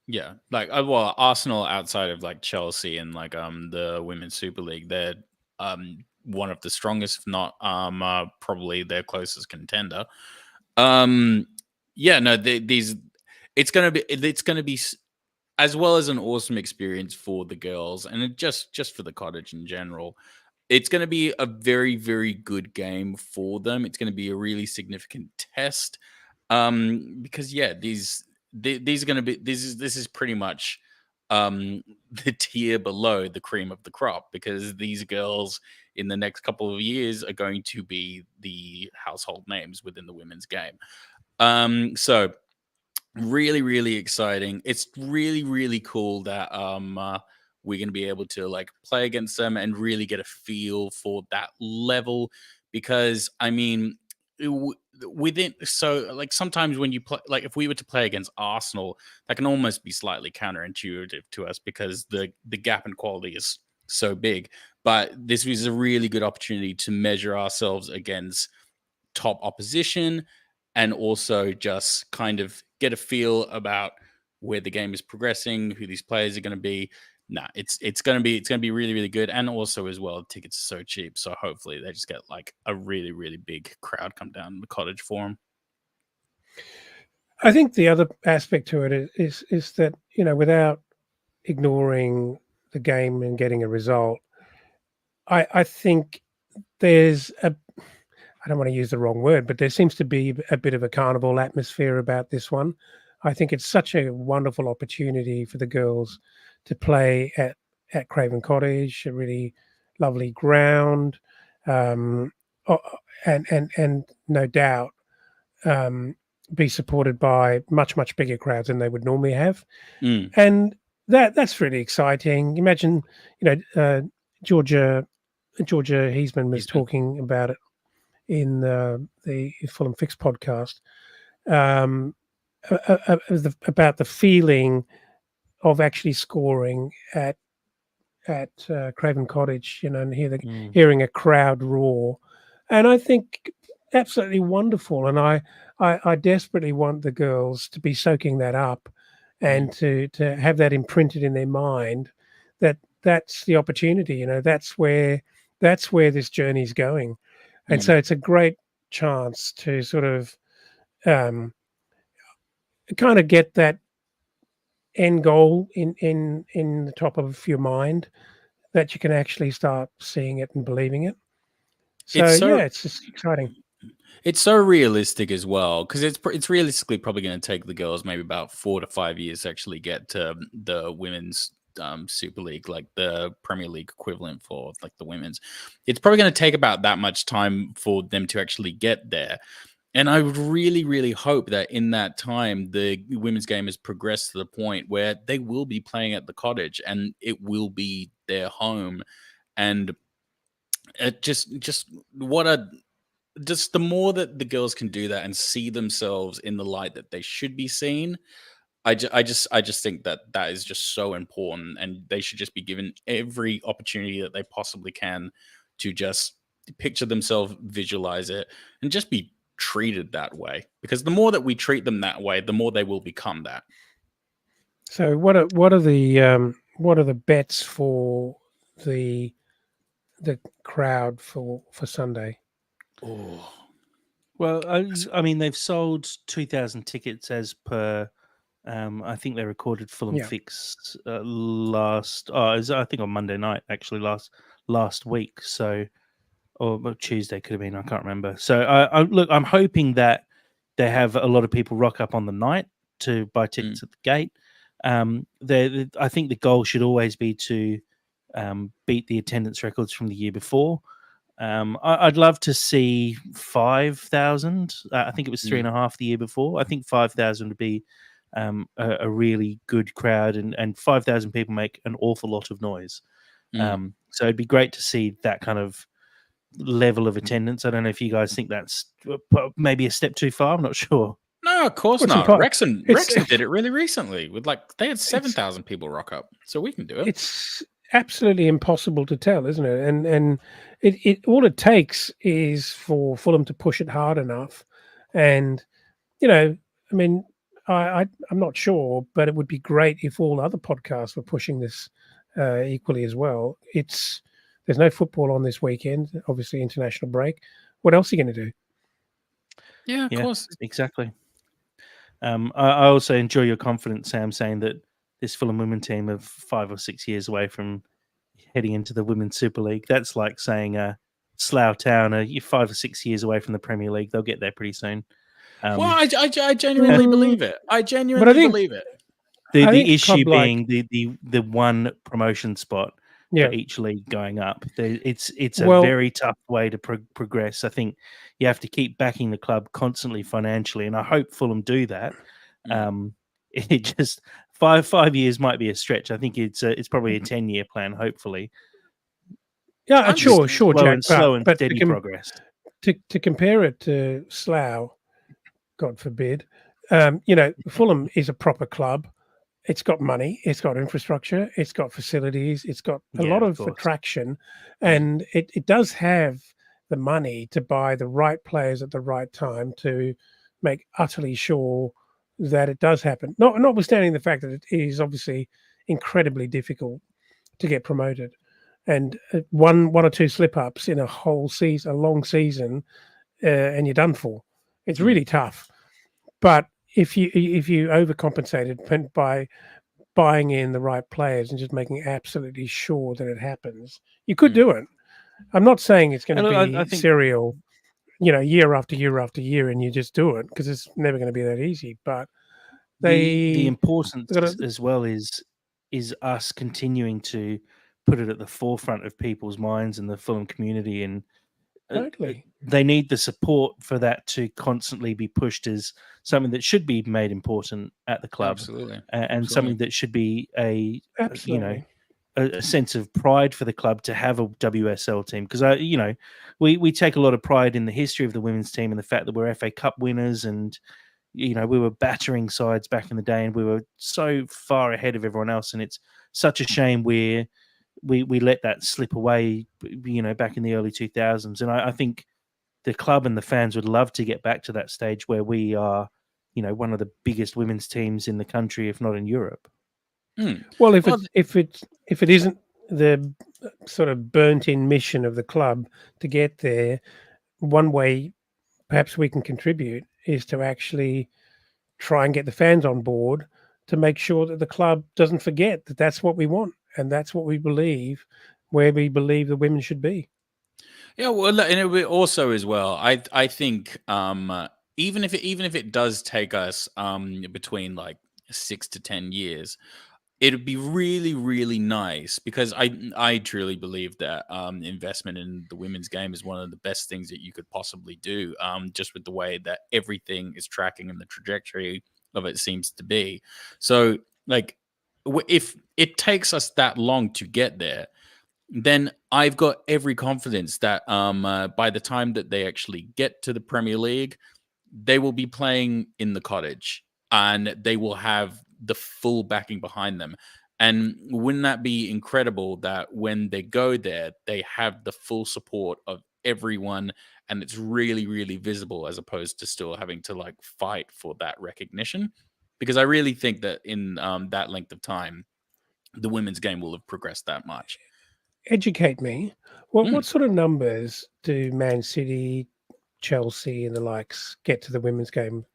Yeah, like well, Arsenal outside of like Chelsea and like the Women's Super League, they're one of the strongest, if not probably their closest contender. Yeah, no, these it's gonna be as well as an awesome experience for the girls, and just for the cottage in general. It's going to be a very, very good game for them. It's going to be a really significant test, because yeah, these are going to be this is pretty much the tier below the cream of the crop, because these girls in the next couple of years are going to be the household names within the women's game. So really, really exciting. It's really, really cool that we're going to be able to like play against them and really get a feel for that level, because I mean, within, so like sometimes when you play, like if we were to play against Arsenal, that can almost be slightly counterintuitive to us because the gap in quality is so big. But this was a really good opportunity to measure ourselves against top opposition, and also just kind of get a feel about where the game is progressing, who these players are going to be. Nah, it's gonna be really, really good. And also as well, tickets are so cheap, so hopefully they just get like a really, really big crowd come down the cottage for them. I think the other aspect to it is that, without ignoring the game and getting a result, I think there's I don't want to use the wrong word, but there seems to be a bit of a carnival atmosphere about this one. I think it's such a wonderful opportunity for the girls to play at Craven Cottage, a really lovely ground, um, and no doubt be supported by much bigger crowds than they would normally have, and that's really exciting. Imagine, Georgia Heisman was talking about it in the Fulham Fix podcast, about the feeling of actually scoring at Craven Cottage, and hearing a crowd roar, and I think absolutely wonderful. And I desperately want the girls to be soaking that up, and to have that imprinted in their mind that that's the opportunity. That's where this journey is going. And so it's a great chance to sort of kind of get that end goal in the top of your mind, that you can actually start seeing it and believing it. So it's just exciting. It's so realistic as well, because it's realistically probably going to take the girls maybe about 4 to 5 years to actually get to the women's Super League, like the Premier League equivalent for like the women's. It's probably going to take about that much time for them to actually get there. And I would really, really hope that in that time, the women's game has progressed to the point where they will be playing at the cottage and it will be their home. And it just the more that the girls can do that and see themselves in the light that they should be seen, I just think that is just so important, and they should just be given every opportunity that they possibly can to just picture themselves, visualize it, and just be treated that way. Because the more that we treat them that way, the more they will become that. So what are the bets for the crowd for Sunday? Oh, well, I mean, they've sold 2,000 tickets as per. I think they recorded Fulham Fix last. I think on Monday night, actually last week. So, or Tuesday could have been. I can't remember. So, I'm hoping that they have a lot of people rock up on the night to buy tickets at the gate. I think the goal should always be to beat the attendance records from the year before. I'd love to see 5,000. I think it was 3.5 the year before. I think 5,000 would be a really good crowd, and 5,000 people make an awful lot of noise. So it'd be great to see that kind of level of attendance. I don't know if you guys think that's maybe a step too far. I'm not sure. No, of course not. Wrexham did it really recently with they had 7,000 people rock up, so we can do it. It's absolutely impossible to tell, isn't it? And it all it takes is for Fulham to push it hard enough, and I mean, I'm not sure, but it would be great if all other podcasts were pushing this equally as well. There's no football on this weekend, obviously international break. What else are you going to do? Yeah, of course. exactly. I also enjoy your confidence, Sam, saying that this Fulham women team are 5 or 6 years away from heading into the Women's Super League. That's like saying Slough Town are 5 or 6 years away from the Premier League. They'll get there pretty soon. Well, I genuinely believe it. I genuinely believe it. The issue being the one promotion spot Yeah. for each league going up. It's a Well- very tough way to progress. I think you have to keep backing the club constantly financially, and I hope Fulham do that. It just 5 years might be a stretch. I think it's probably a 10-year plan. Hopefully, Yeah, sure, Jack. slow and but steady progress. To compare it to Slough, God forbid, Fulham is a proper club. It's got money, it's got infrastructure, it's got facilities, it's got a lot of attraction, and it does have the money to buy the right players at the right time to make utterly sure that it does happen. Notwithstanding the fact that it is obviously incredibly difficult to get promoted, and one or two slip ups in a whole season, a long season, and you're done for. It's really tough. But if you overcompensated by buying in the right players and just making absolutely sure that it happens, you could do it. I'm not saying it's going to be serial, year after year after year, and you just do it, because it's never going to be that easy. But the importance as well is us continuing to put it at the forefront of people's minds and the Fulham community, and totally they need the support for that to constantly be pushed as something that should be made important at the club. Absolutely. And something that should be a sense of pride for the club to have a WSL team, because we take a lot of pride in the history of the women's team and the fact that we're FA Cup winners, and we were battering sides back in the day, and we were so far ahead of everyone else, and it's such a shame we let that slip away, back in the early 2000s. And I think the club and the fans would love to get back to that stage where we are, one of the biggest women's teams in the country, if not in Europe. Well, if it isn't the sort of burnt-in mission of the club to get there, one way perhaps we can contribute is to actually try and get the fans on board to make sure that the club doesn't forget that that's what we want and that's what we believe, where we believe the women should be. Yeah, well, and it also as well, I think even if it does take us between like 6 to 10 years, it'd be really, really nice, because I truly believe that investment in the women's game is one of the best things that you could possibly do, just with the way that everything is tracking and the trajectory of it seems to be. So, like, if it takes us that long to get there, then I've got every confidence that by the time that they actually get to the Premier League, they will be playing in the cottage and they will have the full backing behind them. And wouldn't that be incredible that when they go there, they have the full support of everyone and it's really, really visible, as opposed to still having to like fight for that recognition? Because I really think that in that length of time, the women's game will have progressed that much. Educate me. What sort of numbers do Man City, Chelsea, and the likes get to the women's game?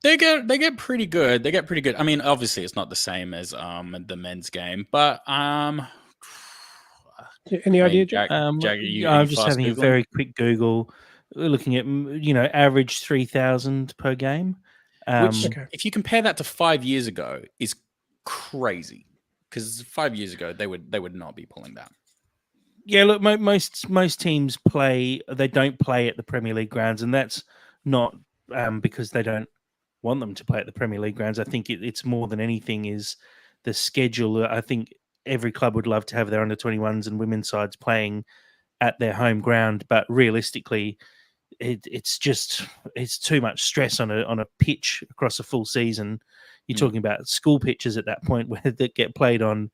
They get pretty good. They get pretty good. I mean, obviously, it's not the same as the men's game, but any idea, Jack? I'm just having a very quick Google, looking at average 3,000 per game. Which, if you compare that to 5 years ago, is crazy. Because 5 years ago, they would not be pulling that. Yeah, look, most teams play. They don't play at the Premier League grounds, and that's not because they don't want them to play at the Premier League grounds. I think it's more than anything is the schedule. I think every club would love to have their under-21s and women's sides playing at their home ground, but realistically, it's too much stress on a pitch across a full season. You're talking about school pitches at that point that get played on,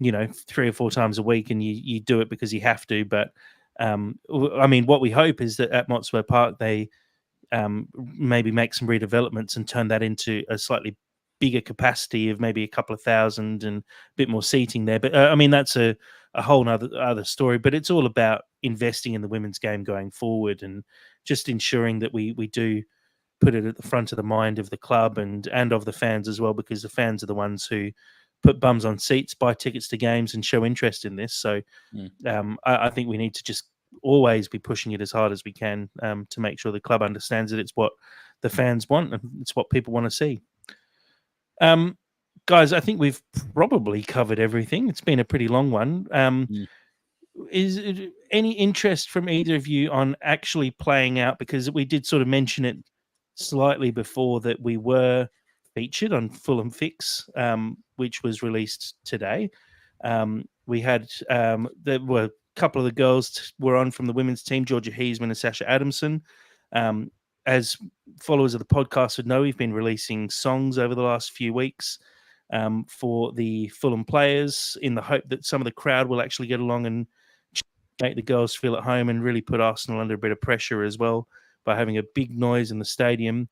3 or 4 times a week, and you do it because you have to. But I mean, what we hope is that at Motswell Park they maybe make some redevelopments and turn that into a slightly bigger capacity of maybe a couple of thousand and a bit more seating there. But I mean, that's a whole other story. But it's all about investing in the women's game going forward and just ensuring that we do put it at the front of the mind of the club and of the fans as well, because the fans are the ones who put bums on seats, buy tickets to games, and show interest in this. So I think we need to just always be pushing it as hard as we can to make sure the club understands that it's what the fans want and it's what people want to see. Guys, I think we've probably covered everything. It's been a pretty long one. Is it any interest from either of you on actually playing out? Because we did sort of mention it slightly before that we were featured on Fulham Fix, which was released today. We had there were a couple of the girls were on from the women's team, Georgia Heisman and Sasha Adamson. As followers of the podcast would know, we've been releasing songs over the last few weeks for the Fulham players, in the hope that some of the crowd will actually get along and make the girls feel at home and really put Arsenal under a bit of pressure as well by having a big noise in the stadium.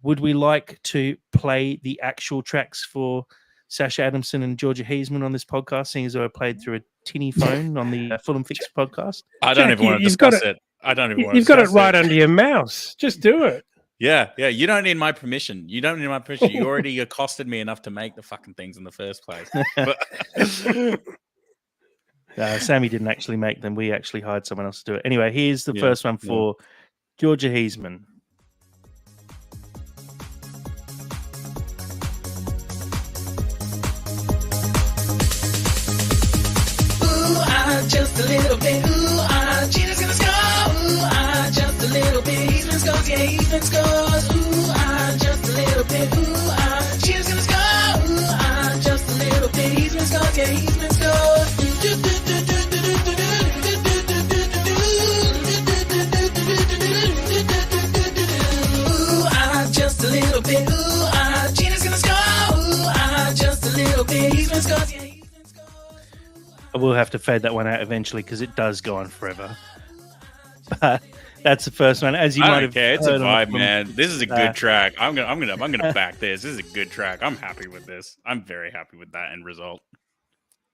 Would we like to play the actual tracks for Sasha Adamson and Georgia Heisman on this podcast, seeing as though I played through a tinny phone on the Fulham Fix podcast? I don't even want to discuss it. I don't even want to You've got it right under your mouse. Just do it. Yeah. You don't need my permission. You already accosted me enough to make the fucking things in the first place. Sammy didn't actually make them. We actually hired someone else to do it. Anyway, here's the first one for Georgia Heisman. Just a little bit, Gina's gonna score, just a little bit, Heisman scores, yeah, Heisman scores, just a little bit, Gina's gonna score, just a little bit, Heisman scores, yeah, Heisman scores, just a little bit, Gina's gonna score, just a little bit, Heisman scores, yeah. We'll have to fade that one out eventually because it does go on forever. But that's the first one. As you might have heard, it's a vibe, man. This is a good track. I'm gonna back this. This is a good track. I'm happy with this. I'm very happy with that end result.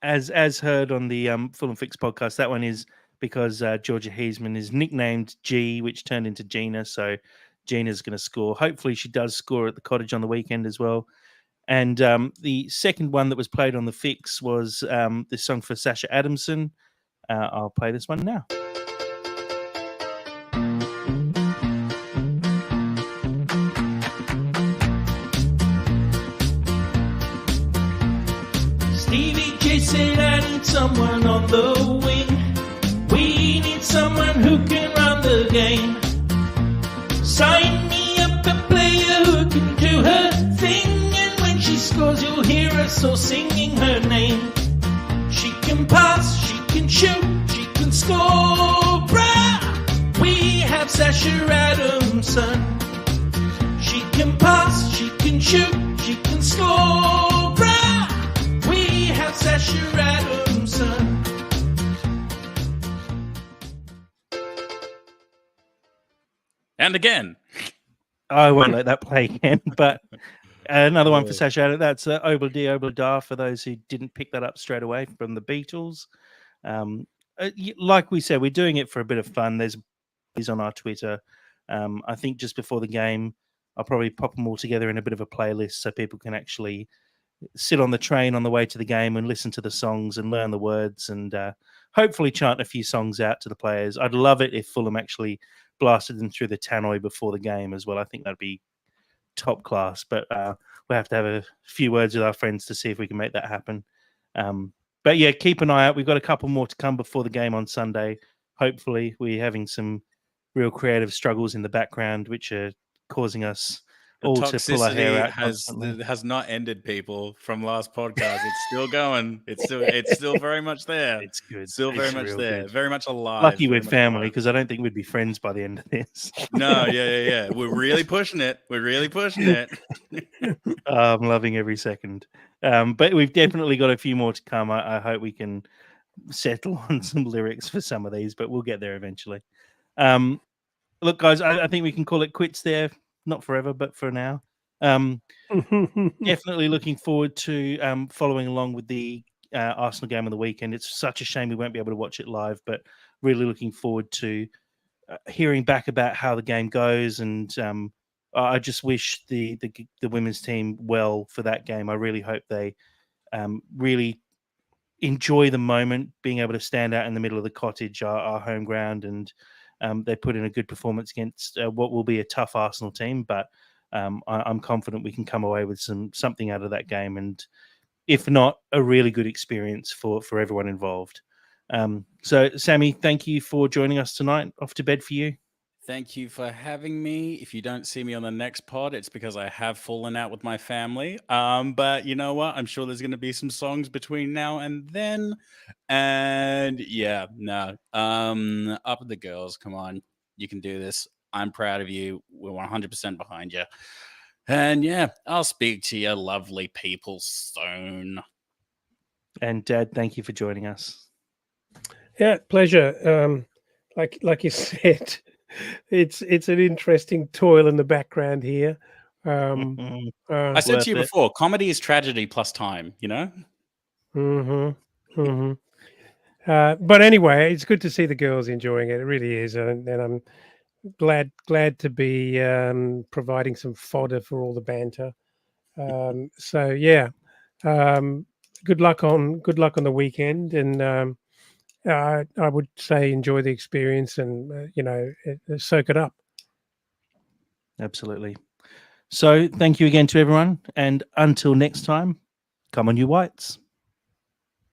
As heard on the Fulham Fix podcast, that one is because Georgia Heisman is nicknamed G, which turned into Gina. So Gina's going to score. Hopefully, she does score at the Cottage on the weekend as well. And the second one that was played on the Fix was this song for Sasha Adamson. I'll play this one now. Stevie J said I need someone on the wing. We need someone who can run the game. Sign me up a player who can do her thing. She scores, you'll hear us all singing her name. She can pass, she can shoot, she can score. Brah! We have Sasha Adamson. She can pass, she can shoot, she can score. Brah! We have Sasha Adamson. And again. I won't let that play again, but another one for Sasha. That's Obla Di Obla Da, for those who didn't pick that up straight away from the Beatles. Like we said, we're doing it for a bit of fun. There's on our Twitter. I think just before the game, I'll probably pop them all together in a bit of a playlist so people can actually sit on the train on the way to the game and listen to the songs and learn the words and hopefully chant a few songs out to the players. I'd love it if Fulham actually blasted them through the tannoy before the game as well. I think that'd be top class, but we'll have to have a few words with our friends to see if we can make that happen. But yeah, keep an eye out. We've got a couple more to come before the game on Sunday. Hopefully, we're having some real creative struggles in the background, which are causing us all to pull our hair out. Has not ended, people, from last podcast. It's still going. It's still very much there. It's good. Still very much there. Good. Very much alive. Lucky we're family, because I don't think we'd be friends by the end of this. No, yeah. We're really pushing it. I'm loving every second. But we've definitely got a few more to come. I hope we can settle on some lyrics for some of these, but we'll get there eventually. Look, guys, I think we can call it quits there. Not forever, but for now. Definitely looking forward to following along with the Arsenal game on the weekend. It's such a shame we won't be able to watch it live, but really looking forward to hearing back about how the game goes, and I just wish the women's team well for that game. I really hope they really enjoy the moment, being able to stand out in the middle of the Cottage, our home ground, and they put in a good performance against what will be a tough Arsenal team. But I'm confident we can come away with something out of that game, and if not, a really good experience for everyone involved. So, Sammy, thank you for joining us tonight. Off to bed for you. Thank you for having me. If you don't see me on the next pod, it's because I have fallen out with my family. But you know what? I'm sure there's going to be some songs between now and then. And yeah, no. Up with the girls. Come on. You can do this. I'm proud of you. We're 100% behind you. And yeah, I'll speak to you lovely people soon. And Dad, thank you for joining us. Yeah, pleasure. Like you said, it's an interesting toil in the background here. I said to you before, comedy is tragedy plus time, you know? But anyway, it's good to see the girls enjoying it. It really is. And I'm glad to be providing some fodder for all the banter. So yeah, good luck on the weekend, and I would say enjoy the experience and soak it up. Absolutely. So thank you again to everyone, and until next time, come on you Whites.